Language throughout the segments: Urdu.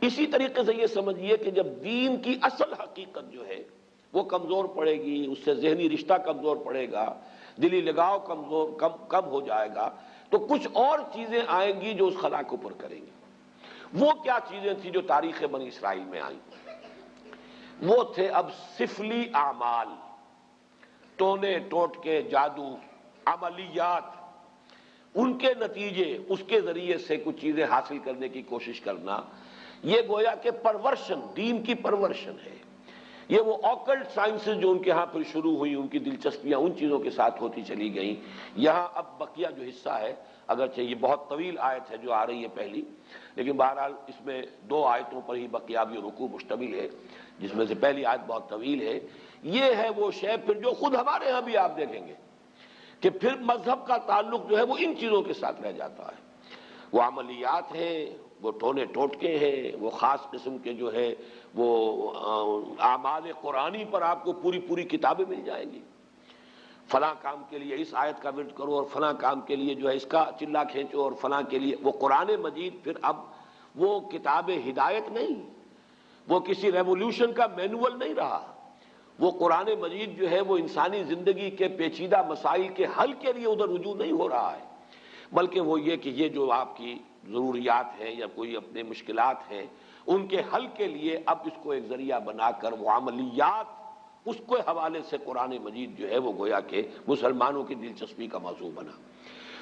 اسی طریقے سے یہ سمجھیے کہ جب دین کی اصل حقیقت جو ہے وہ کمزور پڑے گی، اس سے ذہنی رشتہ کمزور پڑے گا، دلی لگاؤ کم ہو جائے گا، تو کچھ اور چیزیں آئیں گی جو اس خلا کو پر کریں گی۔ وہ کیا چیزیں تھیں جو تاریخ بنی اسرائیل میں آئیں؟ وہ تھے اب سفلی اعمال، ٹونے ٹوٹکے، جادو، عملیات، ان کے نتیجے، اس کے ذریعے سے کچھ چیزیں حاصل کرنے کی کوشش کرنا، یہ گویا کہ پرورشن، دین کی پرورشن ہے۔ یہ وہ آکلٹ سائنسز جو ان کے ہاں پھر شروع ہوئی، ان کی دلچسپیاں ان چیزوں کے ساتھ ہوتی چلی گئیں۔ یہاں اب بقیہ جو حصہ ہے، اگرچہ یہ بہت طویل آیت ہے جو آ رہی ہے پہلی، لیکن بہرحال اس میں 2 آیتوں پر ہی بقیہ بھی رکوع مشتمل ہے، جس میں سے پہلی آیت بہت طویل ہے۔ یہ ہے وہ شے پھر جو خود ہمارے ہاں بھی آپ دیکھیں گے کہ پھر مذہب کا تعلق جو ہے وہ ان چیزوں کے ساتھ رہ جاتا ہے۔ وہ عملیات ہیں، وہ ٹونے ٹوٹکے ہیں، وہ خاص قسم کے جو ہے وہ اعمال قرآنی پر آپ کو پوری پوری کتابیں مل جائیں گی۔ فلاں کام کے لیے اس آیت کا ورد کرو، اور فلاں کام کے لیے جو ہے اس کا چلا کھینچو، اور فلاں کے لیے وہ قرآن مجید پھر اب وہ کتاب ہدایت نہیں، وہ کسی ریولوشن کا مینول نہیں رہا۔ وہ قرآن مجید جو ہے وہ انسانی زندگی کے پیچیدہ مسائل کے حل کے لیے ادھر رجوع نہیں ہو رہا ہے، بلکہ وہ یہ کہ یہ جو آپ کی ضروریات ہیں یا کوئی اپنے مشکلات ہیں ان کے حل کے لیے اب اس کو ایک ذریعہ بنا کر وہ عملیات، اس کے حوالے سے قرآن مجید جو ہے وہ گویا کہ مسلمانوں کی دلچسپی کا موضوع بنا۔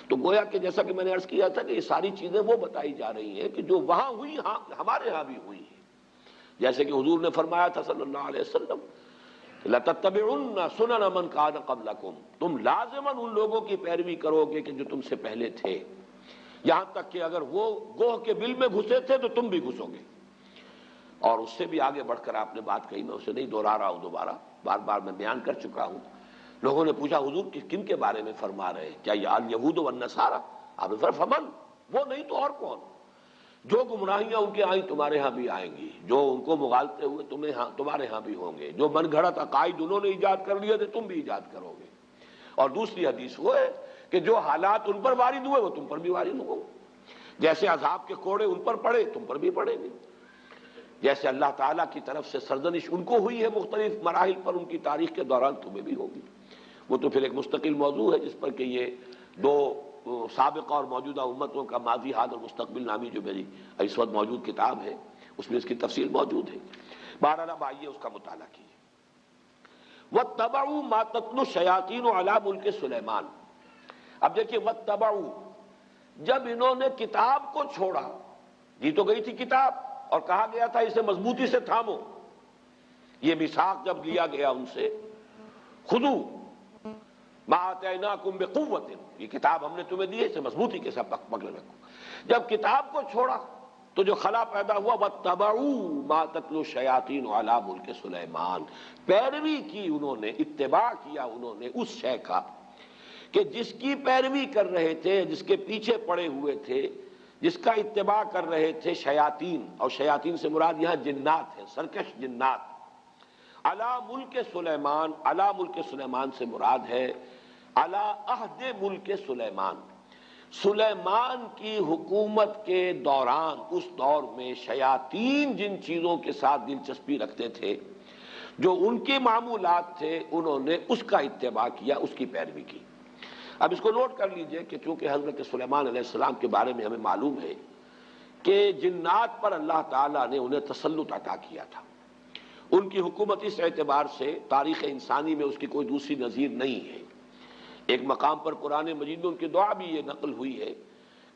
تو گویا کہ جیسا کہ میں نے عرض کیا تھا کہ یہ ساری چیزیں وہ بتائی جا رہی ہیں کہ جو وہاں ہوئی ہمارے ہاں بھی ہوئی ہیں۔ جیسے کہ حضور نے فرمایا تھا صلی اللہ علیہ وسلم، لَتَتَّبِعُنَّ سُنَنَ مَنْ كَانَ قَبْلَكُمْ، تم لازماً ان لوگوں کی پیروی کرو گے کہ جو تم سے پہلے تھے، یہاں تک کہ اگر وہ گوہ کے بل میں گھسے تھے تو تم بھی گھسو گے۔ اور اس سے بھی آگے بڑھ کر آپ نے بات کہی، میں اسے نہیں دوہرا رہا ہوں، دوبارہ بار بار میں بیان کر چکا ہوں۔ لوگوں نے پوچھا حضور کن کے بارے میں فرما رہے ہیں؟ کیا یہ الیہود والنصارى؟ آپ نے فرمایا فمن، وہ نہیں تو اور کون؟ جو گمراہیاں ان کے آئیں تمہارے ہاں بھی آئیں گی، جو ان کو مغالطے ہوئے تمہارے ہاں بھی ہوں گے، جو من گھڑت عقائد انہوں نے ایجاد کر لیے تھے تم بھی ایجاد کرو گے۔ اور دوسری حدیث وہ ہے کہ جو حالات ان پر وارد ہوئے وہ تم پر بھی وارد ہوں گے، جیسے عذاب کے کوڑے ان پر پڑے تم پر بھی پڑیں گے، جیسے اللہ تعالیٰ کی طرف سے سرزنش ان کو ہوئی ہے مختلف مراحل پر ان کی تاریخ کے دوران تمہیں بھی ہوگی۔ وہ تو پھر ایک مستقل موضوع ہے جس پر کہ یہ 2 سابقہ اور موجودہ امتوں کا ماضی، حال اور مستقبل نامی جو میری اس وقت موجود کتاب ہے اس میں اس کی تفصیل موجود ہے۔ بہرحال اب آئیے اس کا مطالعہ کیجیے۔ وَاتَّبَعُوا مَا تَتْلُو الشَّيَاطِينُ عَلَىٰ مُلْكِ سلیمان۔ اب دیکھیے وَاتَّبَعُوا، جب انہوں نے کتاب کو چھوڑا، دی تو گئی تھی کتاب اور کہا گیا تھا اسے مضبوطی سے تھامو، یہ میثاق جب لیا گیا ان سے، خذوا ما آتیناکم بقوۃ، یہ کتاب ہم نے تمہیں دی ہے اسے مضبوطی کے ساتھ پکڑے رکھو۔ جب کتاب کو چھوڑا تو جو خلا پیدا ہوا، وَاتَّبَعُوا مَا تَتْلُو الشَّيَاطِينُ عَلَىٰ مُلْكِ سلیمان، پیروی کی انہوں نے، اتباع کیا انہوں نے اس شے کا کہ جس کی پیروی کر رہے تھے، جس کے پیچھے پڑے ہوئے تھے، جس کا اتباع کر رہے تھے شیاطین، اور شیاطین سے مراد یہاں جنات ہیں، سرکش جنات۔ علی ملک سلیمان، علی ملک سلیمان سے مراد ہے علی عہد ملک سلیمان، سلیمان کی حکومت کے دوران، اس دور میں شیاطین جن چیزوں کے ساتھ دلچسپی رکھتے تھے، جو ان کے معمولات تھے، انہوں نے اس کا اتباع کیا، اس کی پیروی کی۔ اب اس کو نوٹ کر لیجئے کہ چونکہ حضرت سلیمان علیہ السلام کے بارے میں ہمیں معلوم ہے کہ جنات پر اللہ تعالیٰ نے انہیں تسلط عطا کیا تھا، ان کی حکومت اس اعتبار سے تاریخ انسانی میں اس کی کوئی دوسری نظیر نہیں ہے۔ ایک مقام پر قرآن مجید میں ان کی دعا بھی یہ نقل ہوئی ہے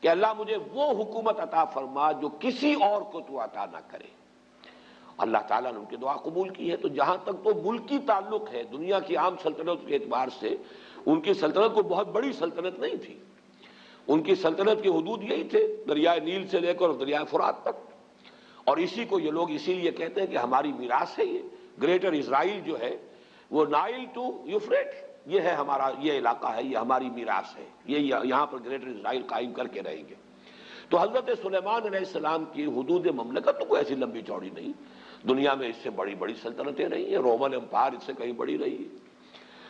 کہ اللہ مجھے وہ حکومت عطا فرما جو کسی اور کو تو عطا نہ کرے۔ اللہ تعالیٰ نے ان کی دعا قبول کی ہے۔ تو جہاں تک تو ملکی تعلق ہے، دنیا کی عام سلطنت کے اعتبار سے ان کی سلطنت کو بہت بڑی سلطنت نہیں تھی، ان کی سلطنت کی حدود یہی تھے، دریائے نیل سے لے کر دریائے فرات تک، اور اسی کو یہ لوگ اسی لیے کہتے ہیں کہ ہماری میراث ہے، یہ گریٹر اسرائیل جو ہے وہ نائل ٹو یوفریٹ، یہ ہے ہمارا، یہ علاقہ ہے، یہ ہماری میراث ہے، یہ یہاں پر گریٹر اسرائیل قائم کر کے رہیں گے۔ تو حضرت سلیمان علیہ السلام کی حدود مملکت تو کوئی ایسی لمبی چوڑی نہیں، دنیا میں اس سے بڑی بڑی سلطنتیں رہی ہیں، رومن امپائر اس سے کہیں بڑی رہی ہے،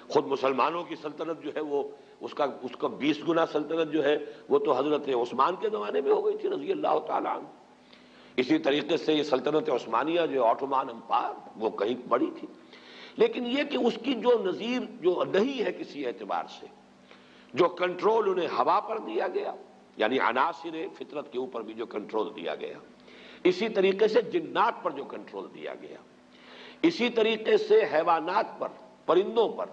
خود مسلمانوں کی سلطنت جو ہے وہ اس کا 20 گنا سلطنت جو ہے وہ تو حضرت عثمان کے زمانے میں ہو گئی تھی رضی اللہ تعالیٰ عنہ۔ اسی طریقے سے یہ سلطنت عثمانیہ جو آٹومان امپائر وہ کہیں بڑی تھی، لیکن یہ کہ اس کی جو نظیر جو نہیں ہے کسی اعتبار سے، جو کنٹرول انہیں ہوا پر دیا گیا، یعنی عناصر فطرت کے اوپر بھی جو کنٹرول دیا گیا، اسی طریقے سے جنات پر جو کنٹرول دیا گیا، اسی طریقے سے حیوانات پر، پرندوں پر،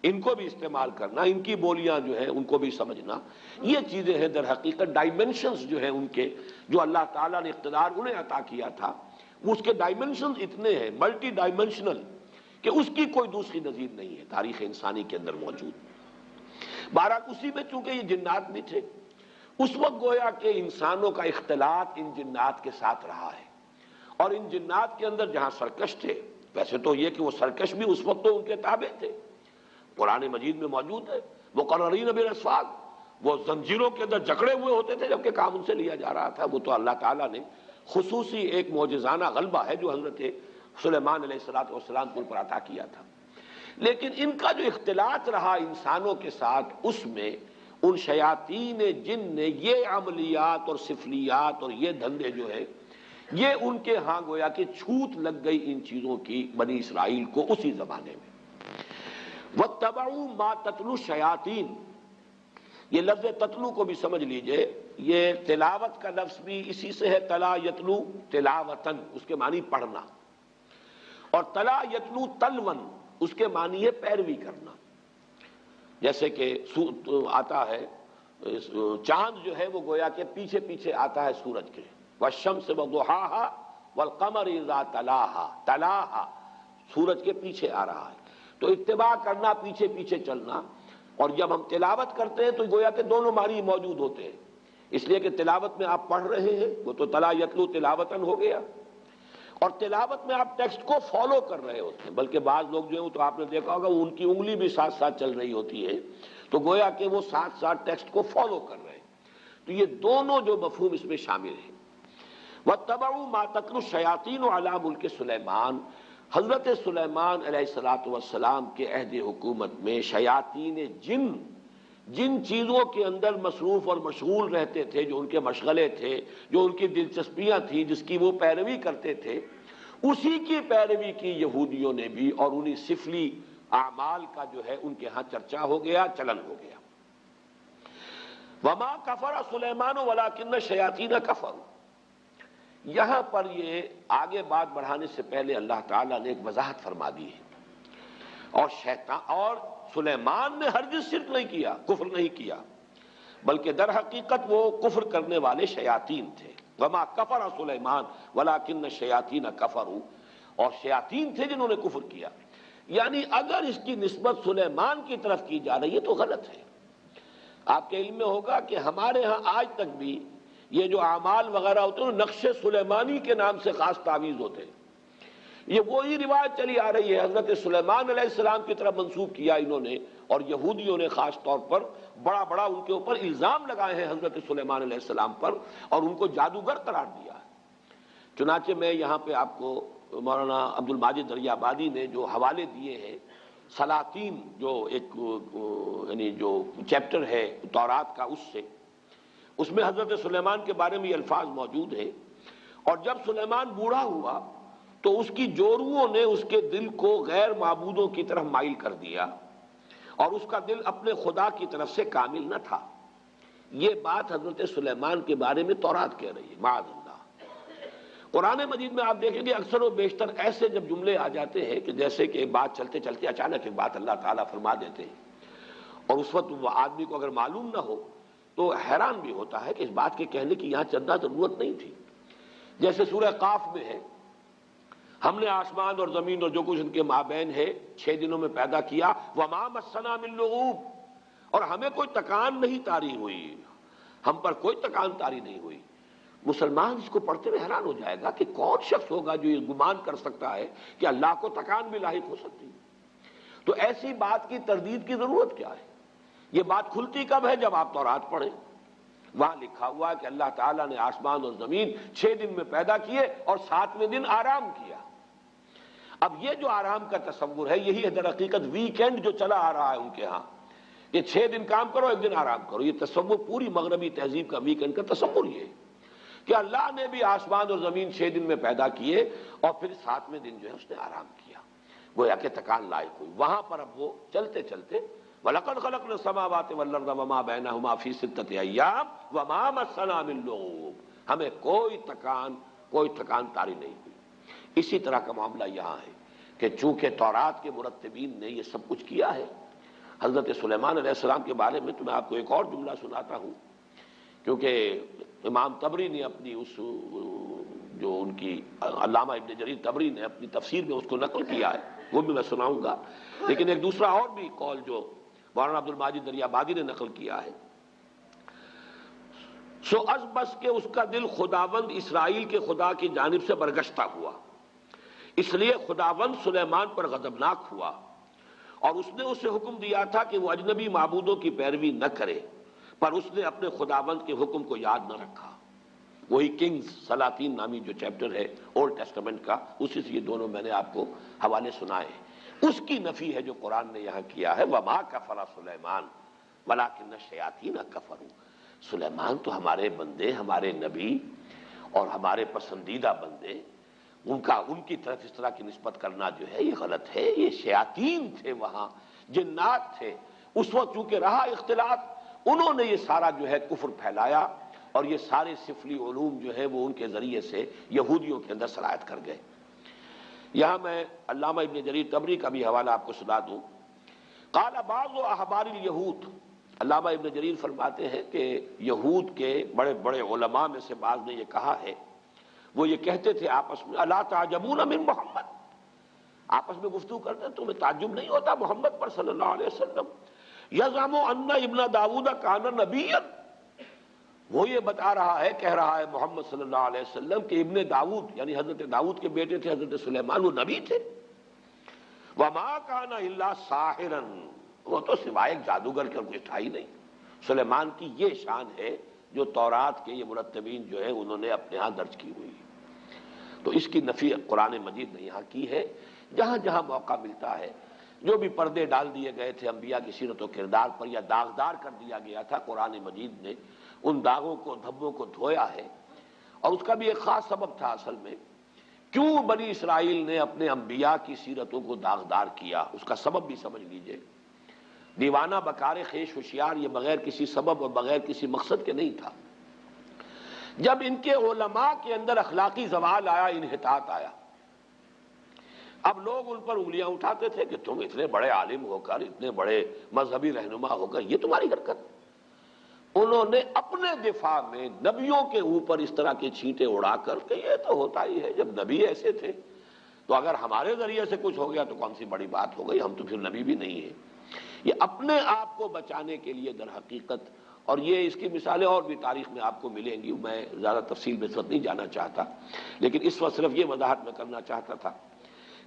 ان کو بھی استعمال کرنا، ان کی بولیاں جو ہیں ان کو بھی سمجھنا، یہ چیزیں ہیں در حقیقت ڈائمنشنز جو ہیں ان کے، جو اللہ تعالیٰ نے اقتدار انہیں عطا کیا تھا، وہ اس کے ڈائمنشنز اتنے ہیں، ملٹی ڈائمنشنل، کہ اس کی کوئی دوسری نظیر نہیں ہے تاریخ انسانی کے اندر موجود۔ بہرحال اسی میں چونکہ یہ جنات بھی تھے، اس وقت گویا کہ انسانوں کا اختلاط ان جنات کے ساتھ رہا ہے، اور ان جنات کے اندر جہاں سرکش تھے، ویسے تو یہ کہ وہ سرکش بھی اس وقت تو ان کے تابع تھے، قرآن مجید میں موجود ہے، مقررین بالاسفار، وہ زنجیروں کے اندر جکڑے ہوئے ہوتے تھے جبکہ کام ان سے لیا جا رہا تھا۔ وہ تو اللہ تعالیٰ نے خصوصی ایک معجزانہ غلبہ ہے جو حضرت سلیمان علیہ السلام کو پر عطا کیا تھا، لیکن ان کا جو اختلاط رہا انسانوں کے ساتھ، اس میں ان شیاطین جن نے یہ عملیات اور سفلیات اور یہ دھندے جو ہے، یہ ان کے ہاں گویا کہ چھوت لگ گئی ان چیزوں کی بنی اسرائیل کو اسی زمانے میں۔ وَاتَّبَعُوا مَا تَتْلُو الشَّيَاطِينُ، یہ لفظ تتلو کو بھی سمجھ لیجئے، یہ تلاوت کا لفظ بھی اسی سے ہے، تلا یتلو تلاوتن، اس کے معنی پڑھنا، اور تلا یتلو تلون، اس کے معنی ہے پیروی کرنا۔ جیسے کہ آتا ہے چاند جو ہے وہ گویا کہ پیچھے پیچھے آتا ہے سورج کے، والشمس وضحاها والقمر اذا تلاها، تلاها سورج کے پیچھے آ رہا ہے، تو اتباع کرنا، پیچھے پیچھے چلنا۔ اور جب ہم تلاوت کرتے ہیں تو گویا کہ دونوں معنی موجود ہوتے ہیں، اس لیے کہ تلاوت میں آپ پڑھ رہے ہیں، وہ تو تلا یتلو تلاوتن ہو گیا، اور تلاوت میں آپ ٹیکسٹ کو فالو کر رہے ہوتے ہیں، بلکہ بعض لوگ جو ہیں تو آپ نے دیکھا ہوگا ان کی انگلی بھی ساتھ ساتھ چل رہی ہوتی ہے، تو گویا کہ وہ ساتھ ساتھ ٹیکسٹ کو فالو کر رہے ہیں، تو یہ دونوں جو مفہوم اس میں شامل ہیں۔ وَاتَّبَعُوا مَا تَتْلُو الشَّيَاطِينُ عَلَىٰ مُلْكِ سُلَيْمَانَ، حضرت سلیمان علیہ السلام کے عہد حکومت میں شیاطین جن چیزوں کے اندر مصروف اور مشغول رہتے تھے، جو ان کے مشغلے تھے، جو ان کی دلچسپیاں تھیں، جس کی وہ پیروی کرتے تھے، اسی کی پیروی کی یہودیوں نے بھی، اور انہی سفلی اعمال کا جو ہے ان کے ہاں چرچا ہو گیا، چلن ہو گیا۔ وَمَا كَفَرَ سُلَيْمَانُ وَلَٰكِنَّ الشَّيَاطِينَ كَفَرُوا، یہاں پر یہ آگے بات بڑھانے سے پہلے اللہ تعالیٰ نے ایک وضاحت فرما دی ہے، اور سلیمان نے ہرگز شرک نہیں کیا، کفر نہیں کیا، بلکہ در حقیقت وہ کفر کرنے والے شیاطین تھے۔ وما کفر سلیمان ولکن الشیاطین کفروا، اور شیاطین تھے جنہوں نے کفر کیا، یعنی اگر اس کی نسبت سلیمان کی طرف کی جا رہی ہے تو غلط ہے۔ آپ کے علم میں ہوگا کہ ہمارے ہاں آج تک بھی یہ جو اعمال وغیرہ ہوتے ہیں نقش سلیمانی کے نام سے خاص تعویذ ہوتے ہیں، یہ وہی روایت چلی آ رہی ہے، حضرت سلیمان علیہ السلام کی طرف منسوب کیا انہوں نے، اور یہودیوں نے خاص طور پر بڑا بڑا ان کے اوپر الزام لگائے ہیں حضرت سلیمان علیہ السلام پر، اور ان کو جادوگر قرار دیا ہے۔ چنانچہ میں یہاں پہ آپ کو مولانا عبد الماجد دریابادی نے جو حوالے دیے ہیں، سلاطین جو ایک یعنی جو چیپٹر ہے تورات کا، اس میں حضرت سلیمان کے بارے میں یہ الفاظ موجود ہیں، اور جب سلیمان بوڑھا ہوا تو اس کی جوروؤں نے اس کے دل کو غیر معبودوں کی طرف مائل کر دیا، اور اس کا دل اپنے خدا کی طرف سے کامل نہ تھا۔ یہ بات حضرت سلیمان کے بارے میں تورات کہہ رہی ہے، معاذ اللہ۔ قرآن مجید میں آپ دیکھیں گے اکثر و بیشتر ایسے جب جملے آ جاتے ہیں کہ جیسے کہ ایک بات چلتے چلتے اچانک ایک بات اللہ تعالیٰ فرما دیتے ہیں، اور اس وقت وہ آدمی کو اگر معلوم نہ ہو تو حیران بھی ہوتا ہے کہ اس بات کے کہنے کی یہاں چندہ ضرورت نہیں تھی۔ جیسے سورہ قاف میں ہے، ہم نے آسمان اور زمین اور جو کچھ ان کے مابین ہے 6 دنوں میں پیدا کیا، وما مسنا من لغوب، اور ہمیں کوئی تکان نہیں طاری ہوئی، ہم پر کوئی تکان طاری نہیں ہوئی۔ مسلمان اس کو پڑھتے ہوئے حیران ہو جائے گا کہ کون شخص ہوگا جو یہ گمان کر سکتا ہے کہ اللہ کو تکان بھی لاحق ہو سکتی ہے۔ تو ایسی بات کی تردید کی ضرورت کیا ہے؟ یہ بات کھلتی کب ہے؟ جب آپ تورات پڑھیں، وہاں لکھا ہوا ہے کہ اللہ تعالیٰ نے آسمان اور زمین 6 دن میں پیدا کیے اور 7ویں دن آرام کیا۔ اب یہ جو آرام کا تصور ہے، یہی ہے در حقیقت ویکینڈ جو چلا آ رہا ہے ان کے ہاں، یہ 6 دن کام کرو 1 دن آرام کرو، یہ تصور پوری مغربی تہذیب کا ویکینڈ کا تصور یہ ہے۔ کہ اللہ نے بھی آسمان اور زمین 6 دن میں پیدا کیے اور پھر 7ویں دن جو ہے اس نے آرام کیا، گویا کہ تکان لائق ہوئی۔ وہاں پر اب وہ چلتے چلتے وَلَقَدْ خَلَقْنَا السَّمَاوَاتِ وَالْأَرْضَ وَمَا بَيْنَهُمَا فِي سِتَّةِ أَيَّامٍ وَمَا مَسَّنَا مِن لُغُوبٍ، ہمیں کوئی تکان طاری نہیں ہوئی۔ اسی طرح کا معاملہ یہاں ہے کہ چونکہ تورات کے مرتبین نے یہ سب کچھ کیا ہے، حضرت سلیمان علیہ السلام کے بارے میں تو میں آپ کو ایک اور جملہ سناتا ہوں، کیونکہ امام طبری نے اپنی اس جو ان کی علامہ ابن جریر طبری نے اپنی تفسیر میں اس کو نقل کیا ہے، وہ بھی میں سناؤں گا، لیکن ایک دوسرا اور بھی قول جو مولانا عبد الماجد دریابادی نے نقل کیا ہے، سو از بس کہ اس کا دل خداوند اسرائیل کے خدا کی جانب سے برگشتہ ہوا، اس لیے خداوند سلیمان پر غضبناک ہوا اور اس نے اسے حکم دیا تھا کہ وہ اجنبی معبودوں کی پیروی نہ کرے، پر اس نے اپنے خداوند کے حکم کو یاد نہ رکھا۔ وہی کنگز سلاطین نامی جو چیپٹر ہے اولڈ ٹیسٹمنٹ کا، اسی سے یہ دونوں میں نے آپ کو حوالے سنائے ہیں، اس کی نفی ہے جو قرآن نے یہاں کیا ہے، وَمَا كَفَرَ سُلَيْمَانُ وَلَٰكِنَّ الشَّيَاطِينَ كَفَرُوا۔ سلیمان تو ہمارے بندے، ہمارے نبی اور ہمارے پسندیدہ بندے، ان کی طرف اس طرح کی نسبت کرنا جو ہے یہ غلط ہے، یہ شیاطین تھے، وہاں جنات تھے، اس وقت چونکہ رہا اختلاط، انہوں نے یہ سارا جو ہے کفر پھیلایا اور یہ سارے سفلی علوم جو ہے وہ ان کے ذریعے سے یہودیوں کے اندر سرایت کر گئے۔ یہاں میں علامہ ابن جریر طبری کا بھی حوالہ آپ کو سنا دوں، قال بعض احبار الیہود، علامہ ابن جریر فرماتے ہیں کہ یہود کے بڑے بڑے علماء میں سے بعض نے یہ کہا ہے، وہ یہ کہتے تھے آپس میں، الا تعجبون من محمد، آپس میں گفتگو کرتے ہیں، تمہیں تعجب نہیں ہوتا محمد پر صلی اللہ علیہ وسلم، یزعم ان ابن داؤد کان نبیا، وہ یہ بتا رہا ہے، کہہ رہا ہے محمد صلی اللہ علیہ وسلم کہ ابن داؤد یعنی حضرت داؤد کے بیٹے تھے حضرت سلیمان، وہ نبی تھے، وما کان الا ساحرا، وہ تو سوائے ایک جادوگر کے کوئی تھا ہی نہیں۔ سلیمان کی یہ شان ہے جو تورات کے یہ مرتبین جو ہے انہوں نے اپنے ہاں درج کی ہوئی، تو اس کی نفی قرآن مجید نے یہاں کی ہے۔ جہاں جہاں موقع ملتا ہے، جو بھی پردے ڈال دیے گئے تھے انبیاء کی سیرت و کردار پر یا داغدار کر دیا گیا تھا، قرآن مجید نے ان داغوں کو دھبوں کو دھویا ہے، اور اس کا بھی ایک خاص سبب تھا اصل میں، کیوں بنی اسرائیل نے اپنے انبیاء کی سیرتوں کو داغدار کیا، اس کا سبب بھی سمجھ لیجئے۔ دیوانہ بکار خیش ہوشیار یہ بغیر کسی سبب اور بغیر کسی مقصد کے نہیں تھا۔ جب ان کے علماء کے اندر اخلاقی زوال آیا، انحطاط آیا، اب لوگ ان پر انگلیاں اٹھاتے تھے کہ تم اتنے بڑے عالم ہو کر، اتنے بڑے مذہبی رہنما ہو کر یہ تمہاری حرکت۔ انہوں نے اپنے دفاع میں نبیوں کے اوپر اس طرح کے چھینٹے اڑا کر کہ یہ تو ہوتا ہی ہے، جب نبی ایسے تھے تو اگر ہمارے ذریعے سے کچھ ہو گیا تو کون سی بڑی بات ہو گئی، ہم تو پھر نبی بھی نہیں ہیں۔ یہ اپنے آپ کو بچانے کے لیے در حقیقت، اور یہ اس کی مثالیں اور بھی تاریخ میں آپ کو ملیں گی، میں زیادہ تفصیل میں اس وقت نہیں جانا چاہتا، لیکن اس وقت صرف یہ وضاحت میں کرنا چاہتا تھا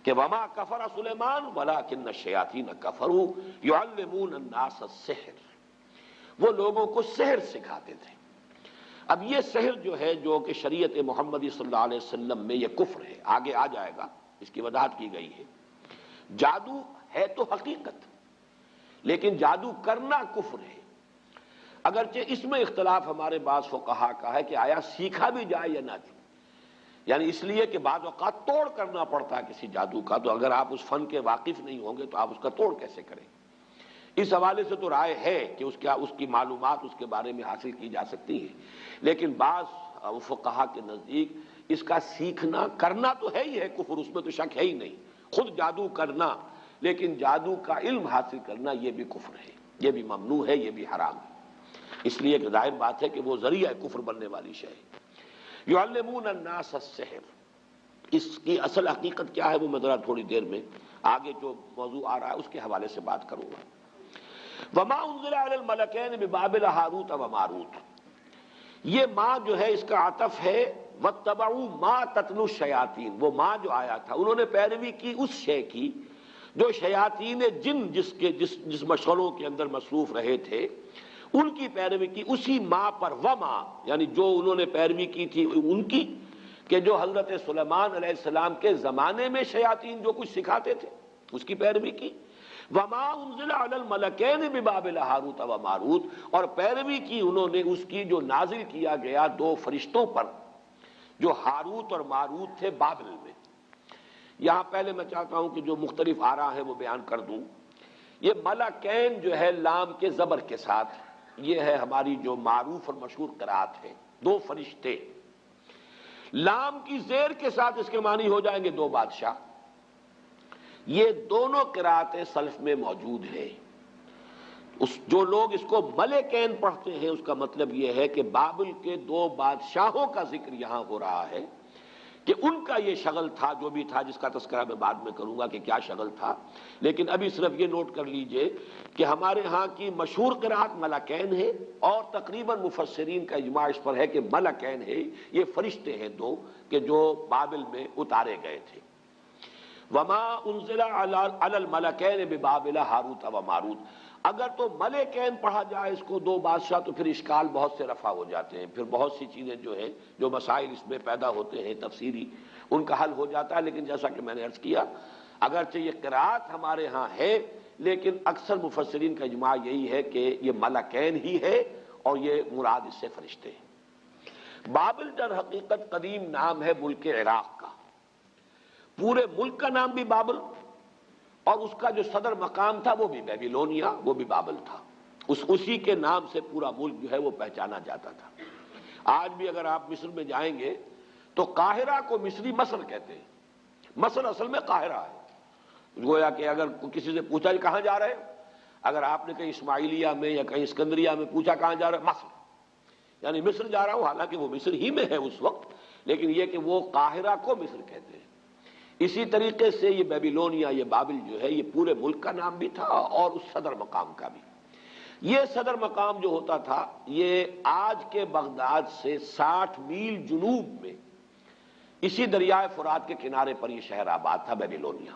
کہ وما کفر سلیمان ولکن الشیاطین کفروا یعلمون الناس السحر، وہ لوگوں کو سحر سکھاتے تھے۔ اب یہ سحر جو ہے، جو کہ شریعت محمدی صلی اللہ علیہ وسلم میں یہ کفر ہے، آگے آ جائے گا، اس کی وضاحت کی گئی ہے۔ جادو ہے تو حقیقت، لیکن جادو کرنا کفر ہے، اگرچہ اس میں اختلاف ہمارے بعض فقہا کا ہے کہ آیا سیکھا بھی جائے یا نہ، یعنی اس لیے کہ بعض اوقات توڑ کرنا پڑتا ہے کسی جادو کا، تو اگر آپ اس فن کے واقف نہیں ہوں گے تو آپ اس کا توڑ کیسے کریں؟ اس حوالے سے تو رائے ہے کہ اس کی معلومات اس کے بارے میں حاصل کی جا سکتی ہیں، لیکن بعض فقہا کے نزدیک اس کا سیکھنا کرنا تو ہے ہی ہے کفر، اس میں تو شک ہے ہی نہیں، خود جادو کرنا، لیکن جادو کا علم حاصل کرنا یہ بھی کفر ہے، یہ بھی ممنوع ہے، یہ بھی حرام ہے، اس لیے کہ ظاہر بات ہے کہ وہ ذریعہ کفر بننے والی شے ہے۔ یعلمون الناس السحر، اس کی اصل حقیقت کیا ہے وہ میں ذرا تھوڑی دیر میں آگے جو موضوع آ رہا ہے اس کے حوالے سے بات کروں گا۔ وما انزل علی الملکین ببابل ہاروت و ماروت، یہ ماں جو ہے اس کا عطف ہے واتبعوا ما تتلو الشیاطین، وہ ماں جو آیا تھا انہوں نے پیروی کی اس شے کی جو شیاطین جن جس مشغلوں کے اندر مصروف رہے تھے ان کی پیروی کی، اسی ماں پر، وما یعنی جو انہوں نے پیروی کی تھی ان کی، کہ جو حضرت سلیمان علیہ السلام کے زمانے میں شیاطین جو کچھ سکھاتے تھے اس کی پیروی کی، وما انزل علی الملکین ببابل ہاروت و ماروت، اور پیروی کی انہوں نے اس کی جو نازل کیا گیا 2 فرشتوں پر جو ہاروت اور ماروت تھے بابل میں۔ یہاں پہلے میں چاہتا ہوں کہ جو مختلف آراء ہیں وہ بیان کر دوں۔ یہ ملکین جو ہے لام کے زبر کے ساتھ، یہ ہے ہماری جو معروف اور مشہور قرات ہے، دو فرشتے۔ لام کی زیر کے ساتھ اس کے معنی ہو جائیں گے دو بادشاہ۔ یہ دونوں قراتیں سلف میں موجود ہیں۔ جو لوگ اس کو ملکین پڑھتے ہیں اس کا مطلب یہ ہے کہ بابل کے دو بادشاہوں کا ذکر یہاں ہو رہا ہے کہ ان کا یہ شغل تھا، جو بھی تھا، جس کا تذکرہ میں بعد میں کروں گا کہ کیا شغل تھا، لیکن ابھی صرف یہ نوٹ کر لیجئے کہ ہمارے ہاں کی مشہور قرات ملکین ہے، اور تقریباً مفسرین کا اجماع اس پر ہے کہ ملکین ہے، یہ فرشتے ہیں دو کہ جو بابل میں اتارے گئے تھے۔ وما انزل علی الملکین ببابل ہاروت و ماروت، اگر تو ملکین پڑھا جائے اس کو دو بادشاہ تو پھر اشکال بہت سے رفع ہو جاتے ہیں، پھر بہت سی چیزیں جو ہیں جو مسائل اس میں پیدا ہوتے ہیں تفسیری، ان کا حل ہو جاتا ہے۔ لیکن جیسا کہ میں نے عرض کیا، اگرچہ یہ قرات ہمارے ہاں ہے لیکن اکثر مفسرین کا اجماع یہی ہے کہ یہ ملکین ہی ہے اور یہ مراد اس سے فرشتے ہیں۔ بابل در حقیقت قدیم نام ہے ملک عراق کا، پورے ملک کا نام بھی بابل، اور اس کا جو صدر مقام تھا وہ بھی بیبیلونیا، وہ بھی بابل تھا۔ اسی کے نام سے پورا ملک جو ہے وہ پہچانا جاتا تھا۔ آج بھی اگر آپ مصر میں جائیں گے تو قاہرہ کو مصری مصر کہتے ہیں، مصر اصل میں قاہرہ ہے۔ گویا کہ اگر کسی سے پوچھا کہ کہاں جا رہے ہیں، اگر آپ نے کہیں اسماعیلیہ میں یا کہیں اسکندریہ میں پوچھا کہاں جا رہے ہیں، مصر، یعنی مصر جا رہا ہوں، حالانکہ وہ مصر ہی میں ہے اس وقت، لیکن یہ کہ وہ قاہرہ کو مصر کہتے ہیں۔ اسی طریقے سے یہ بیبیلونیا، یہ بابل جو ہے یہ پورے ملک کا نام بھی تھا اور اس صدر مقام کا بھی۔ یہ صدر مقام جو ہوتا تھا یہ آج کے بغداد سے 60 میل جنوب میں اسی دریائے فرات کے کنارے پر یہ شہر آباد تھا بیبیلونیا۔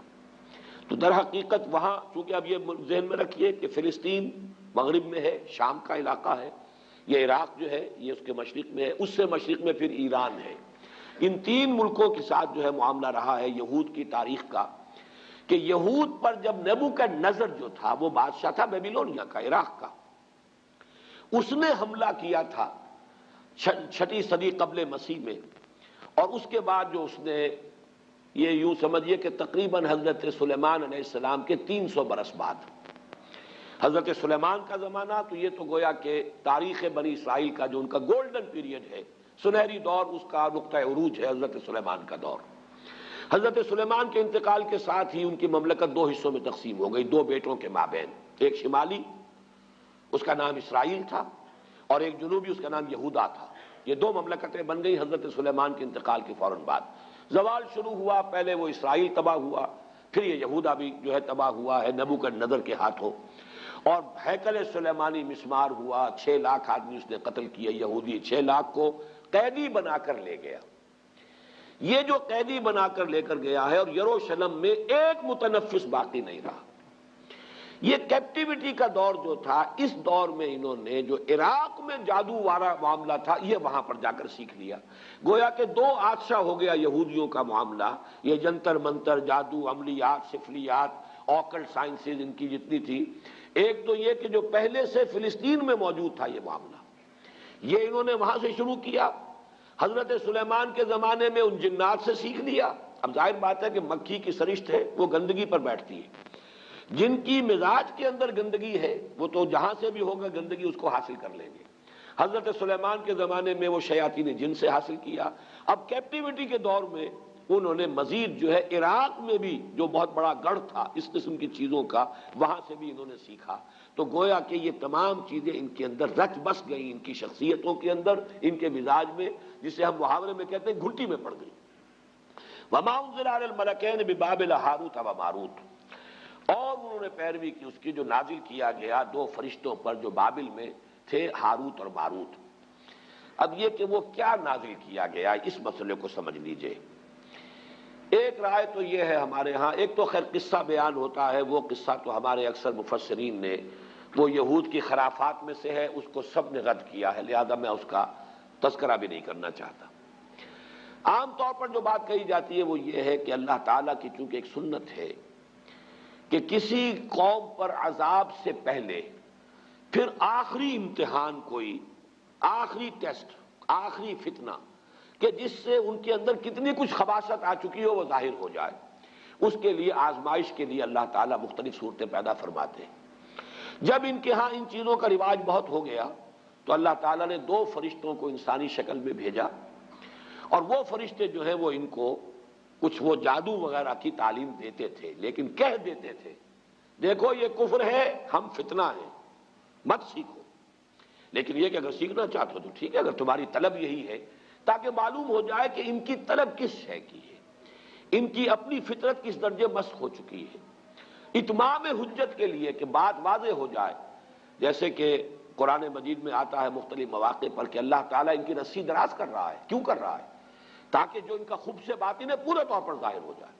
تو در حقیقت وہاں چونکہ اب یہ ذہن میں رکھیے کہ فلسطین مغرب میں ہے، شام کا علاقہ ہے، یہ عراق جو ہے یہ اس کے مشرق میں ہے، اس سے مشرق میں پھر ایران ہے۔ ان تین ملکوں کے ساتھ جو ہے معاملہ رہا ہے یہود کی تاریخ کا، کہ یہود پر جب نیبوکڈنیزر جو تھا وہ بادشاہ تھا بیبیلونیا کا، عراق کا، اس نے حملہ کیا تھا 6 صدی قبل مسیح میں، اور اس کے بعد جو اس نے یہ یوں سمجھیے کہ تقریباً حضرت سلیمان علیہ السلام کے 300 برس بعد، حضرت سلیمان کا زمانہ تو یہ تو گویا کہ تاریخ بنی اسرائیل کا جو ان کا گولڈن پیریڈ ہے، سنہری دور، اس کا نقطہ عروج ہے حضرت سلیمان کا دور۔ حضرت سلیمان کے انتقال کے ساتھ ہی ان کی مملکت 2 حصوں میں تقسیم ہو گئی، 2 بیٹوں کے مابین، ایک شمالی اس کا نام اسرائیل تھا اور ایک جنوبی اس کا نام یہودا تھا۔ یہ 2 مملکتیں بن گئی حضرت سلیمان کے انتقال کے فوراً بعد۔ زوال شروع ہوا، پہلے وہ اسرائیل تباہ ہوا، پھر یہ یہودا بھی جو ہے تباہ ہوا ہے نیبوکڈنیزر کے ہاتھوں، اور ہیکل سلیمانی مسمار ہوا، 6 لاکھ آدمی اس نے قتل کیے یہودی، 6 لاکھ کو قیدی بنا کر لے گیا۔ یہ جو قیدی بنا کر لے کر گیا ہے، اور یروشلم میں ایک متنفس باقی نہیں رہا۔ یہ کیپٹیوٹی کا دور جو تھا، اس دور میں انہوں نے جو عراق میں جادو والا معاملہ تھا یہ وہاں پر جا کر سیکھ لیا۔ گویا کہ 2 آتشا ہو گیا یہودیوں کا معاملہ، یہ جنتر منتر، جادو، عملیات، سفلیات، آکلٹ سائنسز ان کی جتنی تھی۔ ایک تو یہ کہ جو پہلے سے فلسطین میں موجود تھا یہ معاملہ، یہ انہوں نے وہاں سے شروع کیا۔ حضرت سلیمان کے زمانے میں ان جنات سے سیکھ لیا۔ اب ظاہر بات ہے کہ مکھی کی سرشت ہے وہ گندگی پر بیٹھتی ہے، جن کی مزاج کے اندر گندگی ہے وہ تو جہاں سے بھی ہوگا گندگی اس کو حاصل کر لیں گے۔ حضرت سلیمان کے زمانے میں وہ شیاطین جن سے حاصل کیا۔ اب کیپٹیوٹی کے دور میں انہوں نے مزید جو ہے عراق میں بھی جو بہت بڑا گڑھ تھا اس قسم کی چیزوں کا، وہاں سے بھی انہوں نے سیکھا۔ تو گویا کہ یہ تمام چیزیں ان کے اندر رچ بس گئیں، ان کی شخصیتوں کے اندر، ان کے مزاج میں، جسے ہم محاورے میں کہتے ہیں گھٹی میں پڑ گئی۔ وما انزل علی الملکین ببابل ہاروت و ماروت، اور انہوں نے پیروی کی اس کی جو نازل کیا گیا 2 فرشتوں پر جو بابل میں تھے، ہاروت اور ماروت۔ اب یہ کہ وہ کیا نازل کیا گیا اس مسئلے کو سمجھ لیجئے۔ ایک رائے تو یہ ہے ہمارے ہاں، ایک تو خیر قصہ بیان ہوتا ہے، وہ قصہ تو ہمارے اکثر مفسرین نے، وہ یہود کی خرافات میں سے ہے، اس کو سب نے رد کیا ہے، لہذا میں اس کا تذکرہ بھی نہیں کرنا چاہتا۔ عام طور پر جو بات کہی جاتی ہے وہ یہ ہے کہ اللہ تعالیٰ کی چونکہ ایک سنت ہے کہ کسی قوم پر عذاب سے پہلے پھر آخری امتحان، کوئی آخری ٹیسٹ، آخری فتنہ کہ جس سے ان کے اندر کتنی کچھ خباثت آ چکی ہو وہ ظاہر ہو جائے۔ اس کے لیے آزمائش کے لیے اللہ تعالیٰ مختلف صورتیں پیدا فرماتے ہیں۔ جب ان کے ہاں ان چیزوں کا رواج بہت ہو گیا تو اللہ تعالیٰ نے 2 فرشتوں کو انسانی شکل میں بھیجا، اور وہ فرشتے جو ہیں وہ ان کو کچھ وہ جادو وغیرہ کی تعلیم دیتے تھے، لیکن کہہ دیتے تھے دیکھو یہ کفر ہے، ہم فتنہ ہیں، مت سیکھو۔ لیکن یہ کہ اگر سیکھنا چاہتے ہو تو ٹھیک ہے، اگر تمہاری طلب یہی ہے، تاکہ معلوم ہو جائے کہ ان کی طلب کس شے کی ہے، ان کی اپنی فطرت کس درجے مسخ ہو چکی ہے، اتمام حجت کے لیے کہ بات واضح ہو جائے۔ جیسے کہ قرآن مجید میں آتا ہے مختلف مواقع پر کہ اللہ تعالیٰ ان کی رسی دراز کر رہا ہے۔ کیوں کر رہا ہے؟ تاکہ جو ان کا خبث باطن ہے پورے طور پر ظاہر ہو جائے،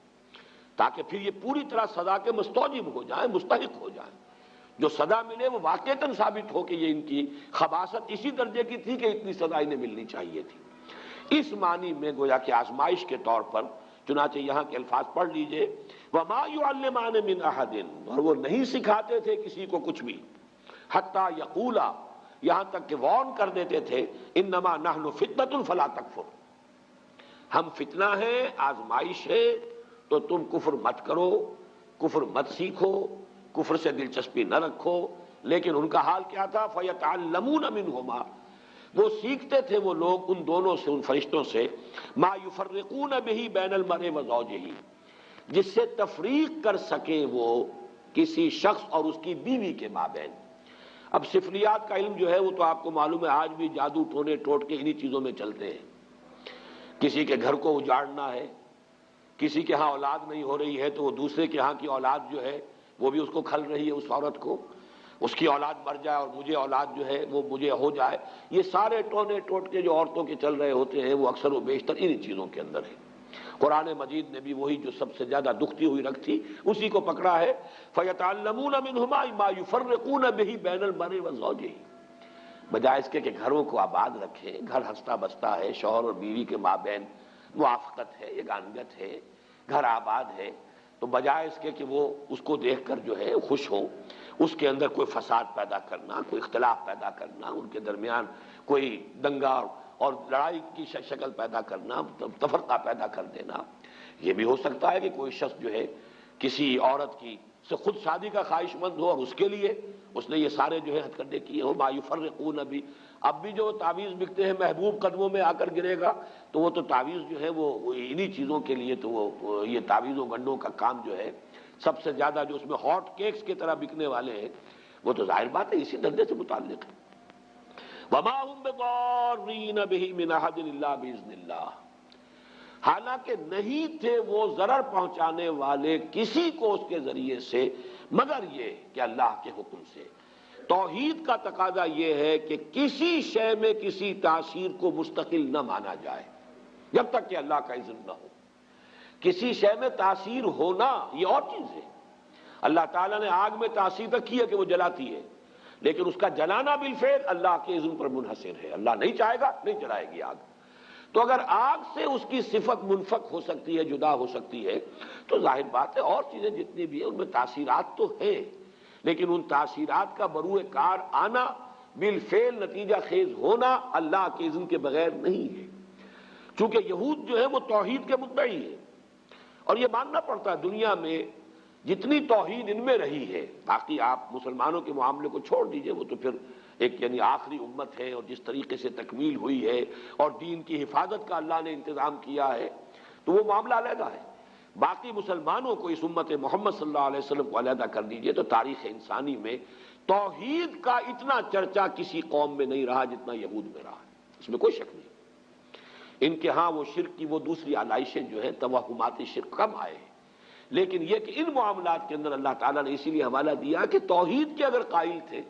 تاکہ پھر یہ پوری طرح سزا کے مستوجب ہو جائیں، مستحق ہو جائیں۔ جو سزا ملے وہ واقعتاً ثابت ہو کہ یہ ان کی خباثت اسی درجے کی تھی کہ اتنی سزا انہیں ملنی چاہیے تھی۔ اس معنی میں گویا کہ آزمائش کے طور پر، چنانچہ یہاں کے الفاظ پڑھ لیجئے، وَمَا يُعَلِّمَانِ مِنْ أَحَدٍ، اور وہ نہیں سکھاتے تھے کسی کو کچھ بھی، حَتَّى يَقُولَا، یہاں تک کہ وارن کر دیتے تھے، إِنَّمَا نَحْنُ فِتْنَةٌ فَلَا تَكْفُرْ، ہم فتنہ ہیں، آزمائش ہے، تو تم کفر مت کرو، کفر مت سیکھو، کفر سے دلچسپی نہ رکھو۔ لیکن ان کا حال کیا تھا؟ فَيَتَعَلَّمُونَ مِنْهُمَا، وہ سیکھتے تھے وہ لوگ ان دونوں سے، ان فرشتوں سے، مَا يُفَرِّقُونَ بِهِ بَيْنَ الْمَرْءِ وَزَوْجِهِ، جس سے تفریق کر سکیں وہ کسی شخص اور اس کی بیوی کے مابین۔ اب سفلیات کا علم جو ہے وہ تو آپ کو معلوم ہے آج بھی جادو ٹونے ٹوٹ کے انہی چیزوں میں چلتے ہیں۔ کسی کے گھر کو اجاڑنا ہے، کسی کے ہاں اولاد نہیں ہو رہی ہے تو وہ دوسرے کے ہاں کی اولاد جو ہے وہ بھی اس کو کھل رہی ہے، اس عورت کو، اس کی اولاد مر جائے اور مجھے اولاد جو ہے وہ مجھے ہو جائے۔ یہ سارے ٹونے ٹوٹ کے جو عورتوں کے چل رہے ہوتے ہیں وہ اکثر و بیشتر انہی چیزوں کے اندر ہے۔ قرآن مجید نے بھی وہی جو سب سے زیادہ دکھتی ہوئی رکھ تھی اسی کو پکڑا ہے، فَيَتَعَلَّمُونَ مِنْهُمَا مَا يُفَرِّقُونَ بِهِ بَيْنَ الْمَرْءِ وَزَوْجِهِ، بجائے اس کے کہ گھروں کو آباد رکھیں، گھر ہنستا بستا ہے، شوہر اور بیوی کے مابین موافقت ہے، یگانگت ہے، گھر آباد ہے، تو بجائے اس کے کہ وہ اس کو دیکھ کر جو ہے خوش ہو، اس کے اندر کوئی فساد پیدا کرنا، کوئی اختلاف پیدا کرنا، ان کے درمیان کوئی دنگا اور لڑائی کی شکل پیدا کرنا، تفرقہ پیدا کر دینا۔ یہ بھی ہو سکتا ہے کہ کوئی شخص جو ہے کسی عورت کی سے خود شادی کا خواہش مند ہو اور اس کے لیے اس نے یہ سارے جو ہے ہتھ کنڈے کیے ہو۔ ما یفرقون بھی، اب بھی جو تعویذ بکتے ہیں محبوب قدموں میں آ کر گرے گا، تو وہ تو تعویذ جو ہے وہ انہی چیزوں کے لیے، تو وہ یہ تعویذ و گنڈوں کا کام جو ہے سب سے زیادہ جو اس میں ہاٹ کیکس کی طرح بکنے والے ہیں، وہ تو ظاہر بات ہے اسی دھندے سے متعلق ہے۔ وما هم بضارین بہ من احد الا باذن اللہ، حالانکہ نہیں تھے وہ ضرر پہنچانے والے کسی کو اس کے ذریعے سے مگر یہ کہ اللہ کے حکم سے۔ توحید کا تقاضا یہ ہے کہ کسی شے میں کسی تاثیر کو مستقل نہ مانا جائے جب تک کہ اللہ کا اذن نہ ہو۔ کسی شے میں تاثیر ہونا یہ اور چیز ہے۔ اللہ تعالیٰ نے آگ میں تاثیر رکھی ہے کہ وہ جلاتی ہے، لیکن اس کا جلانا بالفعل اللہ کے اذن پر منحصر ہے۔ اللہ نہیں چاہے گا نہیں جلائے گی آگ۔ تو اگر آگ سے اس کی صفت منفک ہو سکتی ہے، جدا ہو سکتی ہے، تو ظاہر بات ہے اور چیزیں جتنی بھی ہیں ان میں تاثیرات تو ہیں، لیکن ان تاثیرات کا بروئے کار آنا، بالفعل نتیجہ خیز ہونا اللہ کے اذن کے بغیر نہیں ہے۔ چونکہ یہود جو ہے وہ توحید کے مدعی ہے، اور یہ ماننا پڑتا ہے دنیا میں جتنی توحید ان میں رہی ہے، باقی آپ مسلمانوں کے معاملے کو چھوڑ دیجئے، وہ تو پھر ایک یعنی آخری امت ہے، اور جس طریقے سے تکمیل ہوئی ہے اور دین کی حفاظت کا اللہ نے انتظام کیا ہے تو وہ معاملہ علیحدہ ہے۔ باقی مسلمانوں کو، اس امت محمد صلی اللہ علیہ وسلم کو علیحدہ کر دیجئے تو تاریخ انسانی میں توحید کا اتنا چرچا کسی قوم میں نہیں رہا جتنا یہود میں رہا، اس میں کوئی شک نہیں۔ ان کے ہاں وہ شرک کی وہ دوسری آلائشیں جو ہیں، توہمات شرک کم آئے ہیں، لیکن یہ کہ ان معاملات کے اندر اللہ تعالیٰ نے اسی لیے حوالہ دیا کہ توحید کے اگر قائل تھے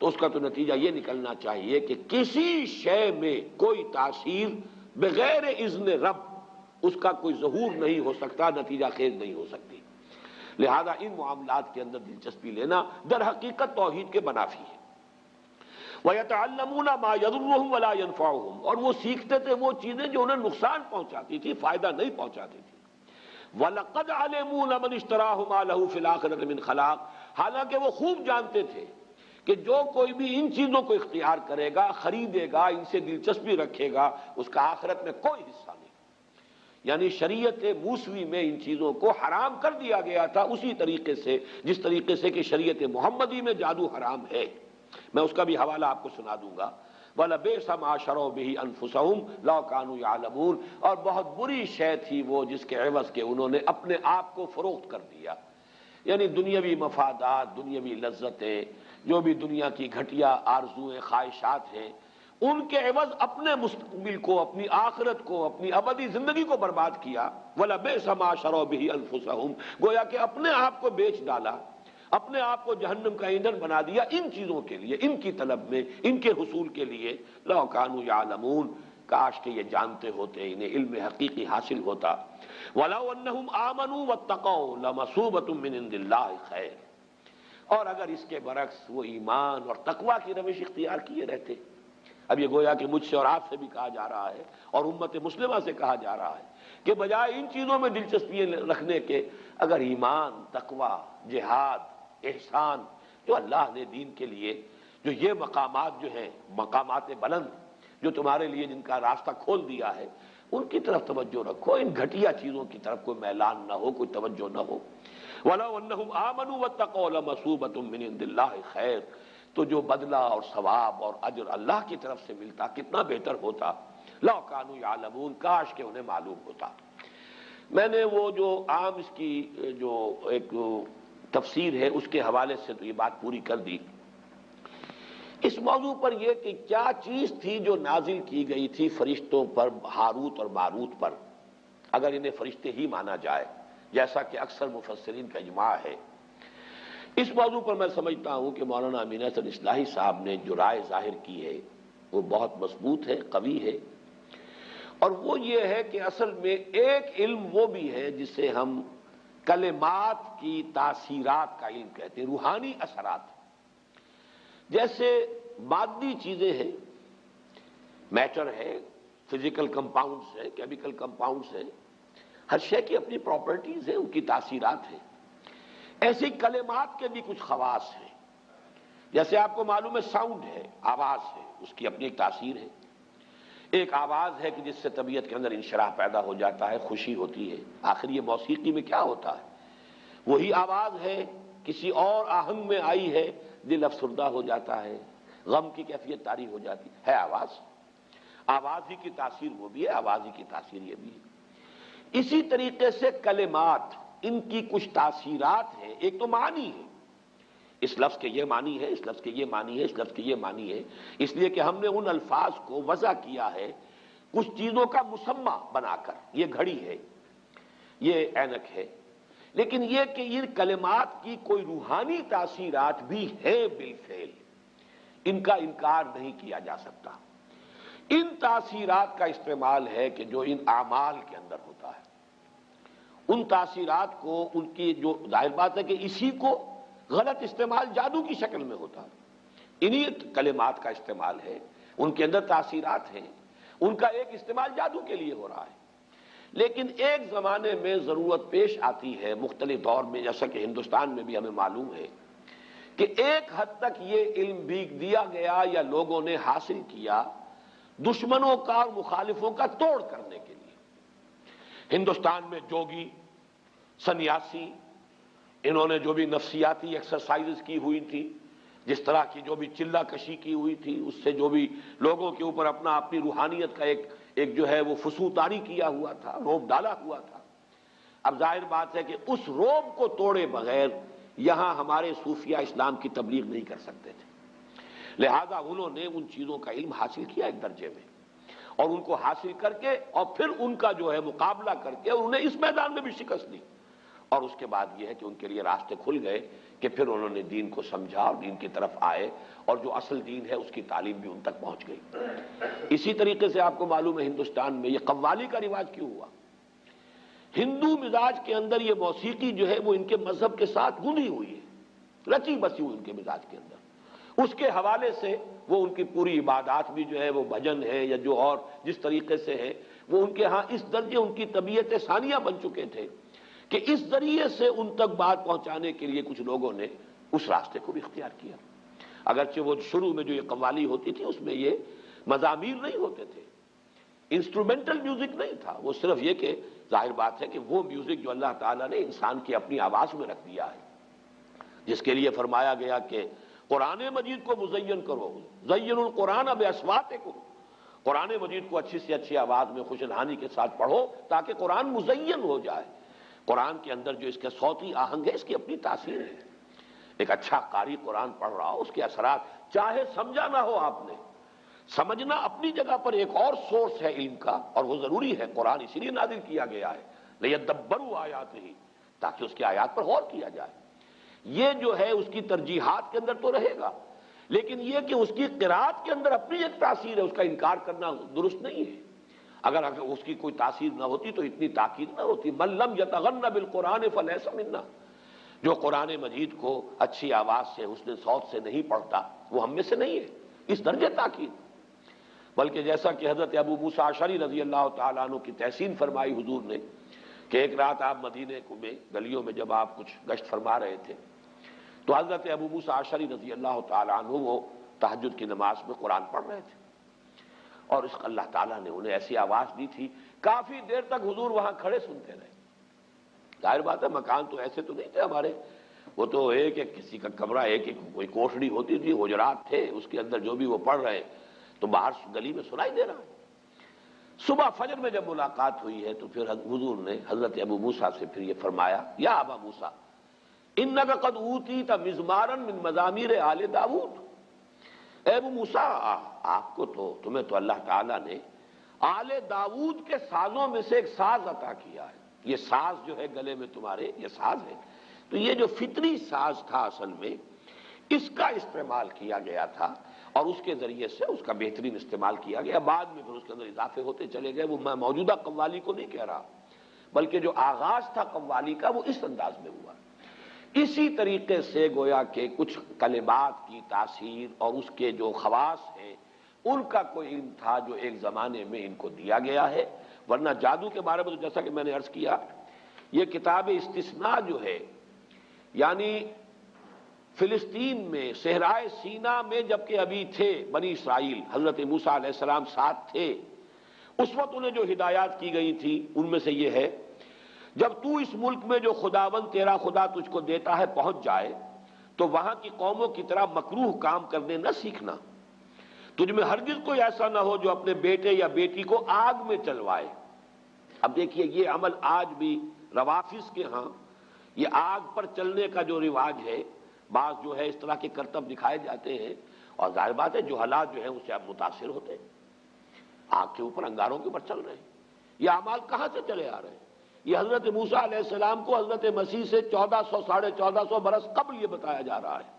تو اس کا تو نتیجہ یہ نکلنا چاہیے کہ کسی شے میں کوئی تاثیر بغیر اذن رب اس کا کوئی ظہور نہیں ہو سکتا، نتیجہ خیز نہیں ہو سکتی۔ لہذا ان معاملات کے اندر دلچسپی لینا در حقیقت توحید کے منافی ہے۔ وَيَتَعَلَّمُونَ مَا يَضُرُّهُمْ وَلَا يَنفَعُهُمْ، اور وہ سیکھتے تھے وہ چیزیں جو انہیں نقصان پہنچاتی تھی، فائدہ نہیں پہنچاتی تھی۔ وَلَقَدْ عَلِمُوا لَمَنِ اشْتَرَاهُ مَا لَهُ فِي الْآخِرَةِ مِنْ خَلَاقٍ، حالانکہ وہ خوب جانتے تھے کہ جو کوئی بھی ان چیزوں کو اختیار کرے گا، خریدے گا، ان سے دلچسپی رکھے گا، اس کا آخرت میں کوئی حصہ نہیں۔ یعنی شریعت موسوی میں ان چیزوں کو حرام کر دیا گیا تھا اسی طریقے سے جس طریقے سے کہ شریعت محمدی میں جادو حرام ہے۔ میں اس کا بھی حوالہ آپ کو سنا دوں گا۔ وَلَبِئْسَ مَا شَرَوْا بِهِ أَنفُسَهُمْ لَوْ كَانُوا يَعْلَمُونَ، اور بہت بری شے تھی وہ جس کے عوض کے انہوں نے اپنے آپ کو فروخت کر دیا۔ یعنی دنیاوی مفادات، دنیاوی لذتیں، جو بھی دنیا کی گھٹیا آرزویں، خواہشات ہیں، ان کے عوض اپنے مستقبل کو، اپنی آخرت کو، اپنی ابدی زندگی کو برباد کیا۔ وَلَبِئْسَ مَا شَرَوْا بِهِ أَنفُسَهُمْ، گویا کہ اپنے آپ کو بیچ ڈالا، اپنے آپ کو جہنم کا ایندھن بنا دیا ان چیزوں کے لیے، ان کی طلب میں، ان کے حصول کے لیے۔ لَوْ كَانُوا يَعْلَمُونَ، کاش کہ یہ جانتے ہوتے، انہیں علم حقیقی حاصل ہوتا۔ وَلَوْ أَنَّهُمْ آمَنُوا وَاتَّقَوْا لَمَثُوبَةٌ مِّنْ عِندِ اللَّهِ خَيْرٌ، اور اگر اس کے برعکس وہ ایمان اور تقویٰ کی روش اختیار کیے رہتے۔ اب یہ گویا کہ مجھ سے اور آپ سے بھی کہا جا رہا ہے اور امت مسلمہ سے کہا جا رہا ہے کہ بجائے ان چیزوں میں دلچسپی رکھنے کے، اگر ایمان، تقویٰ، جہاد، احسان، جو اللہ نے دین کے لیے، جو یہ مقامات جو ہیں، مقامات بلند جو تمہارے لیے جن کا راستہ کھول دیا ہے، ان کی طرف توجہ رکھو، ان گھٹیا چیزوں کی طرف کوئی میلان نہ ہو، کوئی توجہ نہ ہو۔ وَلَوْ أَنَّهُمْ آمَنُوا وَاتَّقَوْا لَمَثُوبَةٌ مِّنْ عِندِ اللَّهِ خَيْرٌ، تو جو بدلہ اور ثواب اور اجر اللہ کی طرف سے ملتا کتنا بہتر ہوتا۔ لَوْ كَانُوا يَعْلَمُونَ، کاش کہ انہیں معلوم ہوتا۔ میں نے وہ جو عام اس کی جو ایک تفسیر ہے اس کے حوالے سے تو یہ بات پوری کر دی۔ اس موضوع پر یہ کہ کیا چیز تھی جو نازل کی گئی تھی فرشتوں پر، ہاروت اور ماروت پر، اگر انہیں فرشتے ہی مانا جائے جیسا کہ اکثر مفسرین کا اجماع ہے۔ اس موضوع پر میں سمجھتا ہوں کہ مولانا امین احسن اصلاحی صاحب نے جو رائے ظاہر کی ہے وہ بہت مضبوط ہے، قوی ہے، اور وہ یہ ہے کہ اصل میں ایک علم وہ بھی ہے جسے ہم کلمات کی تاثیرات کا علم کہتے ہیں، روحانی اثرات۔ جیسے مادی چیزیں ہیں، میٹر ہے، فزیکل کمپاؤنڈز ہیں، کیمیکل کمپاؤنڈز ہیں، ہر شے کی اپنی پراپرٹیز ہیں، ان کی تاثیرات ہیں۔ ایسے کلمات کے بھی کچھ خواص ہیں۔ جیسے آپ کو معلوم ہے ساؤنڈ ہے، آواز ہے، اس کی اپنی ایک تاثیر ہے۔ ایک آواز ہے کہ جس سے طبیعت کے اندر انشراح پیدا ہو جاتا ہے، خوشی ہوتی ہے۔ آخر یہ موسیقی میں کیا ہوتا ہے؟ وہی آواز ہے، کسی اور آہنگ میں آئی ہے، دل افسردہ ہو جاتا ہے، غم کی کیفیت طاری ہو جاتی ہے آواز۔ آواز ہی کی تاثیر وہ بھی ہے، آواز ہی کی تاثیر یہ بھی ہے۔ اسی طریقے سے کلمات، ان کی کچھ تاثیرات ہیں۔ ایک تو معنی ہے، اس لفظ کے یہ معنی ہے، اس لفظ کے یہ معنی ہے، اس لفظ کے یہ معنی ہے، اس لیے کہ ہم نے ان الفاظ کو وضع کیا ہے کچھ چیزوں کا مسمى بنا کر۔ یہ گھڑی ہے، یہ اینک ہے، لیکن یہ کہ ان کلمات کی کوئی روحانی تاثیرات بھی ہیں بالفعل، ان کا انکار نہیں کیا جا سکتا۔ ان تاثیرات کا استعمال ہے کہ جو ان اعمال کے اندر ہوتا ہے، ان تاثیرات کو، ان کی جو ظاہر بات ہے کہ اسی کو غلط استعمال جادو کی شکل میں ہوتا ہے، انہی کلمات کا استعمال ہے، ان کے اندر تاثیرات ہیں، ان کا ایک استعمال جادو کے لیے ہو رہا ہے۔ لیکن ایک زمانے میں ضرورت پیش آتی ہے، مختلف دور میں، جیسا کہ ہندوستان میں بھی ہمیں معلوم ہے کہ ایک حد تک یہ علم بھی دیا گیا یا لوگوں نے حاصل کیا دشمنوں کا اور مخالفوں کا توڑ کرنے کے لیے۔ ہندوستان میں جوگی، سنیاسی، انہوں نے جو بھی نفسیاتی ایکسرسائزز کی ہوئی تھی، جس طرح کی جو بھی چلہ کشی کی ہوئی تھی، اس سے جو بھی لوگوں کے اوپر اپنی روحانیت کا ایک جو ہے وہ فسوطاری کیا ہوا تھا، روب ڈالا ہوا تھا۔ اب ظاہر بات ہے کہ اس روب کو توڑے بغیر یہاں ہمارے صوفیہ اسلام کی تبلیغ نہیں کر سکتے تھے، لہذا انہوں نے ان چیزوں کا علم حاصل کیا ایک درجے میں، اور ان کو حاصل کر کے اور پھر ان کا جو ہے مقابلہ کر کے اور انہیں اس میدان میں بھی شکست دی، اور اس کے بعد یہ ہے کہ ان کے لیے راستے کھل گئے کہ پھر انہوں نے دین کو سمجھا اور دین کی طرف آئے، اور جو اصل دین ہے اس کی تعلیم بھی ان تک پہنچ گئی۔ اسی طریقے سے آپ کو معلوم ہے ہندوستان میں یہ قوالی کا رواج کیوں ہوا؟ ہندو مزاج کے اندر یہ موسیقی جو ہے وہ ان کے مذہب کے ساتھ گندھی ہوئی ہے، رچی بسی ہوئی ان کے مزاج کے اندر۔ اس کے حوالے سے وہ ان کی پوری عبادات بھی جو ہے وہ بھجن ہے یا جو اور جس طریقے سے ہے، وہ ان کے ہاں اس درجے ان کی طبیعت ثانیہ بن چکے تھے کہ اس ذریعے سے ان تک بات پہنچانے کے لیے کچھ لوگوں نے اس راستے کو بھی اختیار کیا۔ اگرچہ وہ شروع میں جو یہ قوالی ہوتی تھی اس میں یہ مزامیر نہیں ہوتے تھے، انسٹرومنٹل میوزک نہیں تھا، وہ صرف یہ کہ ظاہر بات ہے کہ وہ میوزک جو اللہ تعالیٰ نے انسان کی اپنی آواز میں رکھ دیا ہے، جس کے لیے فرمایا گیا کہ قرآن مجید کو مزین کرو، زین القرآن باصواتکم، قرآن مجید کو اچھی سے اچھی آواز میں خوش الحانی کے ساتھ پڑھو تاکہ قرآن مزین ہو جائے۔ قرآن کے اندر جو اس کے صوتی آہنگ ہے اس کی اپنی تاثیر ہے۔ ایک اچھا قاری قرآن پڑھ رہا ہو، اس کے اثرات چاہے سمجھا نہ ہو آپ نے، سمجھنا اپنی جگہ پر ایک اور سورس ہے علم کا، اور وہ ضروری ہے، قرآن اسی لیے نازل کیا گیا ہے لیدبروا آیاتہ، تاکہ اس کی آیات پر غور کیا جائے۔ یہ جو ہے اس کی ترجیحات کے اندر تو رہے گا، لیکن یہ کہ اس کی قرات کے اندر اپنی ایک تاثیر ہے، اس کا انکار کرنا درست نہیں ہے۔ اگر اس کی کوئی تاثیر نہ ہوتی تو اتنی تاکید نہ ہوتی۔ من لم یتغن بالقرآن فلیس منا، جو قرآن مجید کو اچھی آواز سے حسن صوت سے نہیں پڑھتا وہ ہم میں سے نہیں ہے، اس درجے تاکید۔ بلکہ جیسا کہ حضرت ابو موسیٰ اشعری رضی اللہ تعالیٰ عنہ کی تحسین فرمائی حضور نے کہ ایک رات آپ مدینے میں گلیوں میں جب آپ کچھ گشت فرما رہے تھے تو حضرت ابو موسیٰ اشعری رضی اللہ تعالیٰ عنہ وہ تہجد کی نماز میں قرآن پڑھ رہے تھے، اور اس اللہ تعالیٰ نے انہیں ایسی آواز دی تھی کافی دیر تک حضور وہاں کھڑے سنتے رہے۔ ظاہر بات ہے مکان تو ایسے تو نہیں تھے ہمارے، وہ تو ایک ایک کسی کا کمرہ، ایک ایک کوئی کوٹھڑی ہوتی تھی، حجرات تھے، اس کے اندر جو بھی وہ پڑھ رہے تو باہر گلی میں سنائی دے رہا ہے۔ صبح فجر میں جب ملاقات ہوئی ہے تو پھر حضور نے حضرت ابو موسیٰ سے پھر یہ فرمایا، یا ابا موسیٰ انک قد اوتیت مزمارا من مزامیر آل داؤد، اے ابو موسیٰ آپ کو تو تمہیں تو اللہ تعالیٰ نے آل داؤد کے سازوں میں سے ایک ساز عطا کیا ہے، یہ ساز جو ہے گلے میں تمہارے یہ ساز ہے، تو یہ جو فطری ساز تھا اصل میں اس کا استعمال کیا گیا تھا، اور اس کے ذریعے سے اس کا بہترین استعمال کیا گیا، بعد میں پھر اس کے اندر اضافے ہوتے چلے گئے۔ وہ میں موجودہ قوالی کو نہیں کہہ رہا، بلکہ جو آغاز تھا قوالی کا وہ اس انداز میں ہوا۔ اسی طریقے سے گویا کہ کچھ کلمات کی تاثیر اور اس کے جو خواص ہیں ان کا کوئی علم تھا جو ایک زمانے میں ان کو دیا گیا ہے، ورنہ جادو کے بارے میں تو جیسا کہ میں نے عرض کیا، یہ کتاب استثناء جو ہے، یعنی فلسطین میں صحرائے سینا میں جبکہ ابھی تھے بنی اسرائیل، حضرت موسیٰ علیہ السلام ساتھ تھے، اس وقت انہیں جو ہدایات کی گئی تھی ان میں سے یہ ہے، جب تو اس ملک میں جو خداوند تیرا خدا تجھ کو دیتا ہے پہنچ جائے تو وہاں کی قوموں کی طرح مکروہ کام کرنے نہ سیکھنا، تجھ میں ہرگز کوئی ایسا نہ ہو جو اپنے بیٹے یا بیٹی کو آگ میں چلوائے۔ اب دیکھیے یہ عمل آج بھی روافظ کے ہاں یہ آگ پر چلنے کا جو رواج ہے، بعض جو ہے اس طرح کے کرتب دکھائے جاتے ہیں، اور ظاہر بات ہے جو حالات جو ہیں اس سے آپ متاثر ہوتے ہیں، آگ کے اوپر انگاروں کے اوپر چل رہے ہیں۔ یہ اعمال کہاں سے چلے آ رہے ہیں؟ یہ حضرت موسیٰ علیہ السلام کو حضرت مسیح سے 1400 برس قبل یہ بتایا جا رہا ہے،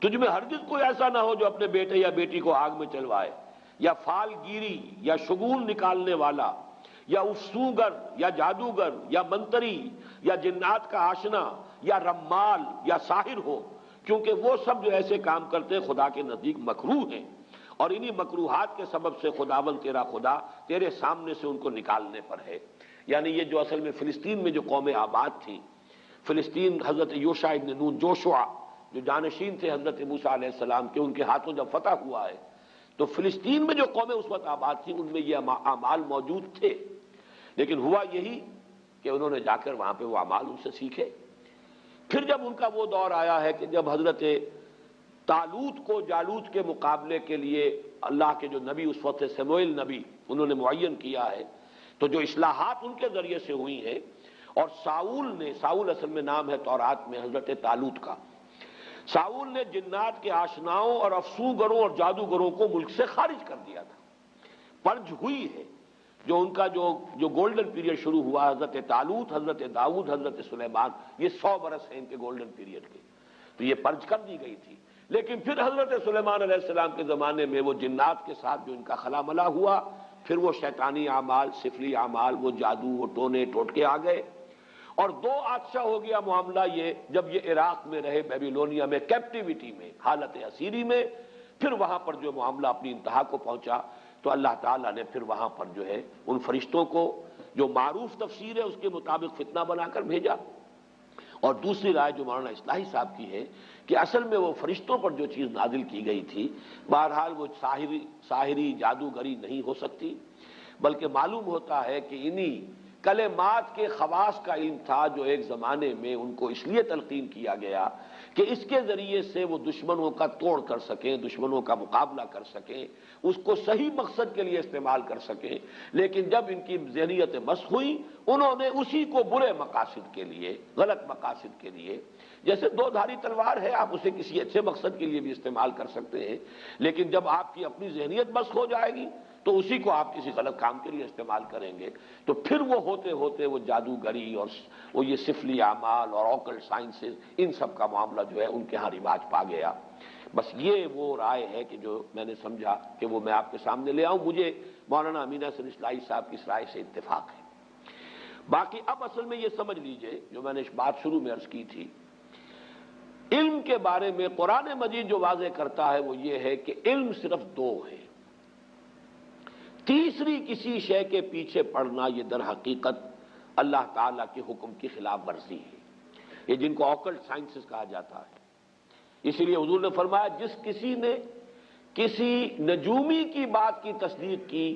تجھ میں ہرگز کوئی ایسا نہ ہو جو اپنے بیٹے یا بیٹی کو آگ میں چلوائے، یا فال گیری یا شگون نکالنے والا یا افسوگر یا جادوگر یا منتری یا جنات کا آشنا یا رمال یا ساحر ہو، کیونکہ وہ سب جو ایسے کام کرتے ہیں خدا کے نزدیک مکروہ ہیں، اور انہی مکروہات کے سبب سے خداوند تیرا خدا تیرے سامنے سے ان کو نکالنے پر ہے۔ یعنی یہ جو اصل میں فلسطین میں جو قوم آباد تھی، فلسطین حضرت یوشع ابن نون جوشع جو جانشین تھے حضرت موسیٰ علیہ السلام کے، ان کے ہاتھوں جب فتح ہوا ہے تو فلسطین میں جو قومیں اس وقت آباد تھیں ان میں یہ اعمال موجود تھے، لیکن ہوا یہی کہ انہوں نے جا کر وہاں پہ وہ اعمال ان سے سیکھے۔ پھر جب ان کا وہ دور آیا ہے کہ جب حضرت طالوت کو جالوت کے مقابلے کے لیے اللہ کے جو نبی اس وقت سموئیل نبی انہوں نے معین کیا ہے، تو جو اصلاحات ان کے ذریعے سے ہوئی ہیں، اور ساؤل اصل میں نام ہے تورات میں حضرت طالوت کا، ساؤل نے جنات کے آشناؤں اور افسوگروں اور جادوگروں کو ملک سے خارج کر دیا تھا۔ پرج ہوئی ہے جو ان کا جو گولڈن پیریڈ شروع ہوا، حضرت طالوت، حضرت داؤد، حضرت سلیمان، یہ 100 برس ہیں ان کے گولڈن پیریڈ کے، تو یہ پرج کر دی گئی تھی۔ لیکن پھر حضرت سلیمان علیہ السلام کے زمانے میں وہ جنات کے ساتھ جو ان کا خلا ملا ہوا، پھر وہ شیطانی اعمال، سفلی اعمال، وہ جادو، وہ ٹونے ٹوٹکے آ گئے، اور 2 آتشہ ہو گیا معاملہ یہ، جب یہ عراق میں رہے بیبیلونیا میں کیپٹیوٹی میں، حالت اسیری میں، پھر وہاں پر جو معاملہ اپنی انتہا کو پہنچا تو اللہ تعالیٰ نے پھر وہاں پر جو ہے ان فرشتوں کو جو معروف تفسیر ہے اس کے مطابق فتنہ بنا کر بھیجا، اور دوسری رائے جو مولانا اصلاحی صاحب کی ہے کہ اصل میں وہ فرشتوں پر جو چیز نازل کی گئی تھی بہرحال وہ ساحری جادوگری نہیں ہو سکتی، بلکہ معلوم ہوتا ہے کہ انہی کلمات کے خواص کا علم تھا جو ایک زمانے میں ان کو اس لیے تلقین کیا گیا کہ اس کے ذریعے سے وہ دشمنوں کا توڑ کر سکیں، دشمنوں کا مقابلہ کر سکیں، اس کو صحیح مقصد کے لیے استعمال کر سکیں۔ لیکن جب ان کی ذہنیت مسخ ہوئی، انہوں نے اسی کو برے مقاصد کے لیے، غلط مقاصد کے لیے، جیسے دو دھاری تلوار ہے، آپ اسے کسی اچھے مقصد کے لیے بھی استعمال کر سکتے ہیں، لیکن جب آپ کی اپنی ذہنیت مسخ ہو جائے گی تو اسی کو آپ کسی غلط کام کے لیے استعمال کریں گے، تو پھر وہ ہوتے ہوتے وہ جادوگری اور وہ یہ سفلی اعمال اور آکلٹ سائنسز، ان سب کا معاملہ جو ہے ان کے ہاں رواج پا گیا۔ بس یہ وہ رائے ہے کہ جو میں نے سمجھا کہ وہ میں آپ کے سامنے لے آؤں۔ مجھے مولانا امین احسن اصلاحی صاحب کی اس رائے سے اتفاق ہے۔ باقی اب اصل میں یہ سمجھ لیجئے جو میں نے اس بات شروع میں عرض کی تھی، علم کے بارے میں قرآن مجید جو واضح کرتا ہے وہ یہ ہے کہ علم صرف دو ہے، تیسری کسی شے کے پیچھے پڑنا یہ در حقیقت اللہ تعالیٰ کے حکم کی خلاف ورزی ہے، یہ جن کو آکلٹ سائنسز کہا جاتا ہے۔ اسی لیے حضور نے فرمایا جس کسی نے کسی نجومی کی بات کی تصدیق کی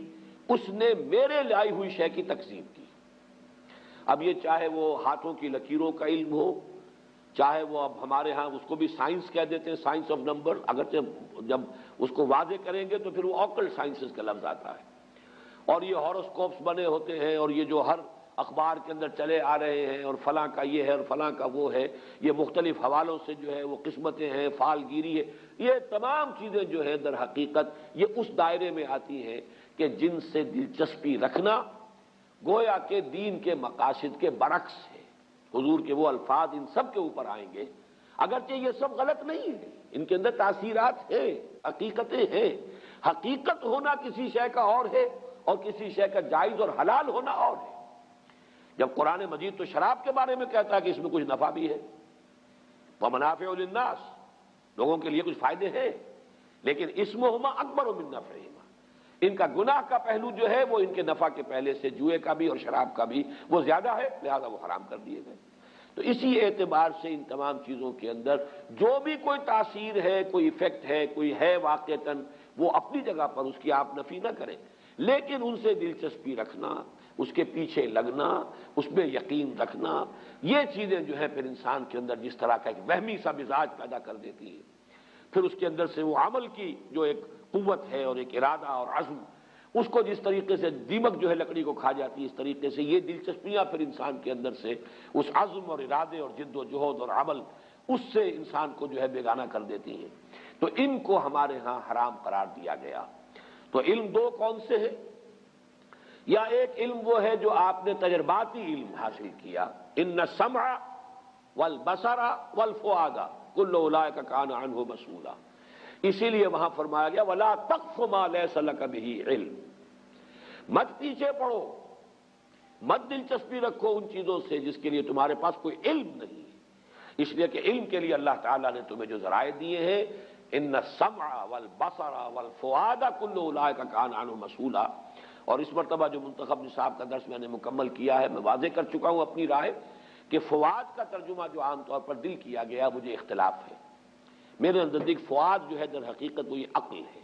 اس نے میرے لائی ہوئی شے کی تکذیب کی۔ اب یہ چاہے وہ ہاتھوں کی لکیروں کا علم ہو، چاہے وہ اب ہمارے ہاں اس کو بھی سائنس کہہ دیتے ہیں، سائنس آف نمبر، اگرچہ جب اس کو واضح کریں گے تو پھر وہ آکلٹ سائنسز کا لفظ آتا ہے، اور یہ ہاروسکوپس بنے ہوتے ہیں، اور یہ جو ہر اخبار کے اندر چلے آ رہے ہیں، اور فلاں کا یہ ہے اور فلاں کا وہ ہے، یہ مختلف حوالوں سے جو ہے وہ قسمتیں ہیں، فال گیری ہے، یہ تمام چیزیں جو ہے در حقیقت یہ اس دائرے میں آتی ہیں کہ جن سے دلچسپی رکھنا گویا کہ دین کے مقاصد کے برعکس ہے۔ حضور کے وہ الفاظ ان سب کے اوپر آئیں گے، اگرچہ یہ سب غلط نہیں ہے، ان کے اندر تاثیرات ہیں، حقیقتیں ہیں۔ حقیقت ہونا کسی شے کا اور ہے اور کسی شے کا جائز اور حلال ہونا اور ہے۔ جب قرآن مجید تو شراب کے بارے میں کہتا ہے کہ اس میں کچھ نفع بھی ہے، وَمَنَافِعُ لِلنَّاسِ، لوگوں کے لیے کچھ فائدے ہیں، لیکن اسمہما اکبر من نفعہما، ان کا گناہ کا پہلو جو ہے وہ ان کے نفع کے پہلے سے جوئے کا بھی اور شراب کا بھی وہ زیادہ ہے، لہذا وہ حرام کر دیے گئے۔ تو اسی اعتبار سے ان تمام چیزوں کے اندر جو بھی کوئی تاثیر ہے، کوئی ایفیکٹ ہے، کوئی ہے واقعتاً، وہ اپنی جگہ پر اس کی آپ نفی نہ کریں، لیکن ان سے دلچسپی رکھنا، اس کے پیچھے لگنا، اس میں یقین رکھنا، یہ چیزیں جو ہے پھر انسان کے اندر جس طرح کا ایک وہمی سا مزاج پیدا کر دیتی ہیں، پھر اس کے اندر سے وہ عمل کی جو ایک قوت ہے اور ایک ارادہ اور عزم، اس کو جس طریقے سے دیمک جو ہے لکڑی کو کھا جاتی ہے، اس طریقے سے یہ دلچسپیاں پھر انسان کے اندر سے اس عزم اور ارادے اور جد و جہد اور عمل، اس سے انسان کو جو ہے بیگانہ کر دیتی ہیں۔ تو ان کو ہمارے ہاں حرام قرار دیا گیا۔ تو علم دو کون سے ہیں؟ یا ایک علم وہ ہے جو آپ نے تجرباتی علم حاصل کیا، ان السمع والبصر والفؤاد کل اولئک کان عنہ مسئولا، اسی لیے وہاں فرمایا گیا ولا تقف ما لیس لک بہ علم، مت پیچھے پڑو، مت دلچسپی رکھو ان چیزوں سے جس کے لیے تمہارے پاس کوئی علم نہیں ہے، اس لیے کہ علم کے لیے اللہ تعالیٰ نے تمہیں جو ذرائع دیے ہیں، ان السمع والبصر والفؤاد کل اولئک کان عنہ مسئولا۔ اور اس مرتبہ جو منتخب نصاب کا درس میں نے مکمل کیا ہے، میں واضح کر چکا ہوں اپنی رائے کہ فؤاد کا ترجمہ جو عام طور پر دل کیا گیا مجھے اختلاف ہے۔ میرے نزدیک فؤاد جو ہے در حقیقت وہ یہ عقل ہے،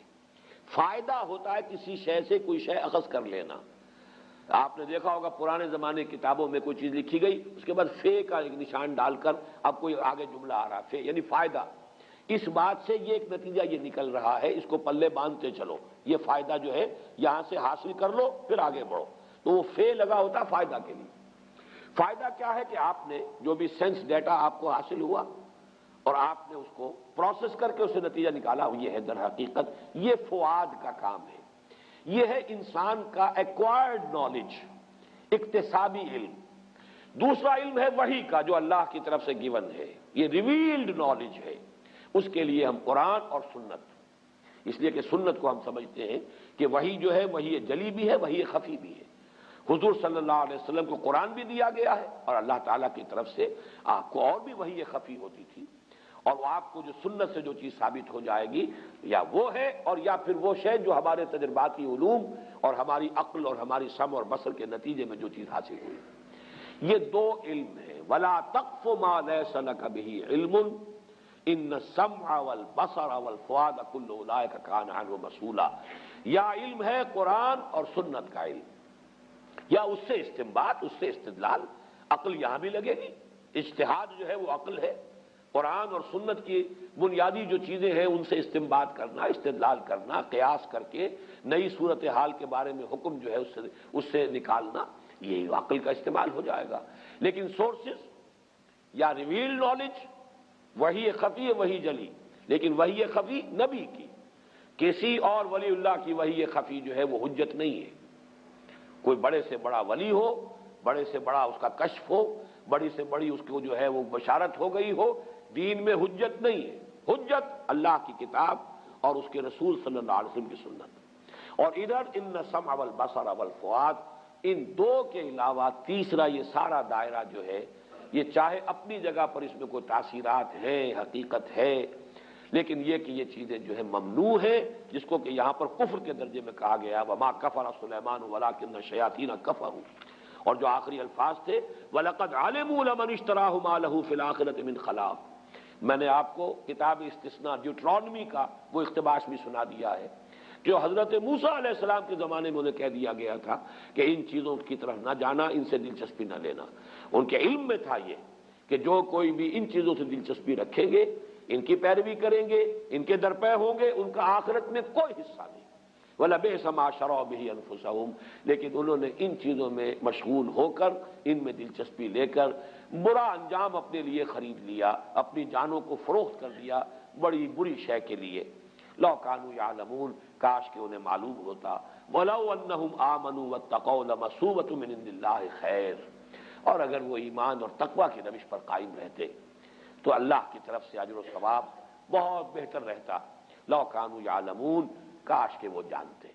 فائدہ ہوتا ہے کسی شے سے کوئی شے اخذ کر لینا۔ آپ نے دیکھا ہوگا پرانے زمانے کی کتابوں میں کوئی چیز لکھی گئی، اس کے بعد فے کا ایک نشان ڈال کر اب کوئی آگے جملہ آ رہا، فے یعنی فائدہ۔ اس بات سے یہ ایک نتیجہ یہ نکل رہا ہے، اس کو پلے باندھتے چلو، یہ فائدہ جو ہے یہاں سے حاصل کر لو پھر آگے بڑھو، تو وہ فے لگا ہوتا فائدہ کے لیے۔ فائدہ کیا ہے کہ آپ نے جو بھی سینس ڈیٹا آپ کو حاصل ہوا اور آپ نے اس کو پروسیس کر کے اسے نتیجہ نکالا، یہ ہے در حقیقت یہ فؤاد کا کام ہے، یہ ہے انسان کا ایکوائرڈ نالج، اکتسابی علم۔ دوسرا علم ہے وحی کا جو اللہ کی طرف سے گیون ہے، یہ ریویلڈ نالج ہے، اس کے لیے ہم قرآن اور سنت، اس لیے کہ سنت کو ہم سمجھتے ہیں کہ وحی جو ہے وحی جلی بھی ہے، وحی خفی بھی ہے۔ حضور صلی اللہ علیہ وسلم کو قرآن بھی دیا گیا ہے اور اللہ تعالیٰ کی طرف سے آپ کو اور بھی وحی خفی ہوتی تھی، اور وہ آپ کو جو سنت سے جو چیز ثابت ہو جائے گی یا وہ ہے اور یا پھر وہ شے جو ہمارے تجرباتی علوم اور ہماری عقل اور ہماری سمع اور بصر کے نتیجے میں جو چیز حاصل ہوئی۔ یہ دو علم ہیں. ولا تقف ما ليس لك به علم ان السمع والبصر والفؤاد كل اولئک کان عنہ مسئولا. یا علم ہے قرآن اور سنت کا علم، یا اس سے استنباط، اس سے استدلال. عقل یہاں بھی لگے گی، اجتہاد جو ہے وہ عقل ہے. قرآن اور سنت کی بنیادی جو چیزیں ہیں ان سے استنباط کرنا، استدلال کرنا، قیاس کر کے نئی صورتحال کے بارے میں حکم جو ہے اس سے نکالنا، یہ عقل کا استعمال ہو جائے گا. لیکن سورسز یا ریویل نالج، وہی خفی ہے وہی جلی. لیکن وہی خفی نبی کی، کسی اور ولی اللہ کی وحی خفی جو ہے وہ حجت نہیں ہے. کوئی بڑے سے بڑا ولی ہو، بڑے سے بڑا اس کا کشف ہو، بڑی سے بڑی اس کو جو ہے وہ بشارت ہو گئی ہو، دین میں حجت نہیں ہے. حجت اللہ کی کتاب اور اس کے رسول صلی اللہ علیہ وسلم کی سنت. اور ادھر ان السمع والبصر والفؤاد، ان دو کے علاوہ تیسرا یہ سارا دائرہ جو ہے، یہ چاہے اپنی جگہ پر اس میں کوئی تاثیرات ہیں، حقیقت ہے، لیکن یہ کہ یہ چیزیں جو ہے ممنوع ہیں، جس کو کہ یہاں پر کفر کے درجے میں کہا گیا وما کفر سلیمان ولکن الشیاطین کفروا. اور جو آخری الفاظ تھے وَلَقَدْ عَلِمُوا لَمَنِ اشْتَرَاهُ مَا لَهُ فِي الْآخِرَةِ مِنْ خَلَاقٍ. میں نے آپ کو کتاب استثناء ڈیوٹرانومی کا وہ اقتباس بھی سنا دیا ہے، جو حضرت موسیٰ علیہ السلام کے زمانے میں انہیں کہہ دیا گیا تھا کہ ان چیزوں کی طرف نہ جانا، ان سے دلچسپی نہ لینا. ان کے علم میں تھا یہ کہ جو کوئی بھی ان چیزوں سے دلچسپی رکھیں گے، ان کی پیروی کریں گے، ان کے درپے ہوں گے، ان کا آخرت میں کوئی حصہ نہیں. وَلَبِئْسَ مَا شَرَوْا بِهِ أَنفُسَهُمْ. لیکن انہوں نے ان چیزوں میں مشغول ہو کر، ان میں دلچسپی لے کر برا انجام اپنے لیے خرید لیا، اپنی جانوں کو فروخت کر دیا بڑی بری شے کے لیے. لَوْ كَانُوا يَعْلَمُونَ. کاش کہ انہیں معلوم ہوتا. وَلَوْ أَنَّهُمْ آمَنُوا وَاتَّقَوْا لَمَثُوبَةٌ مِّنْ عِندِ اللَّهِ خَيْرٌ. اور اگر وہ ایمان اور تقوی کی روش پر قائم رہتے تو اللہ کی طرف سے اجر و ثواب بہت بہتر رہتا. لَوْ كَانُوا يَعْلَمُونَ. کاش کہ وہ جانتے.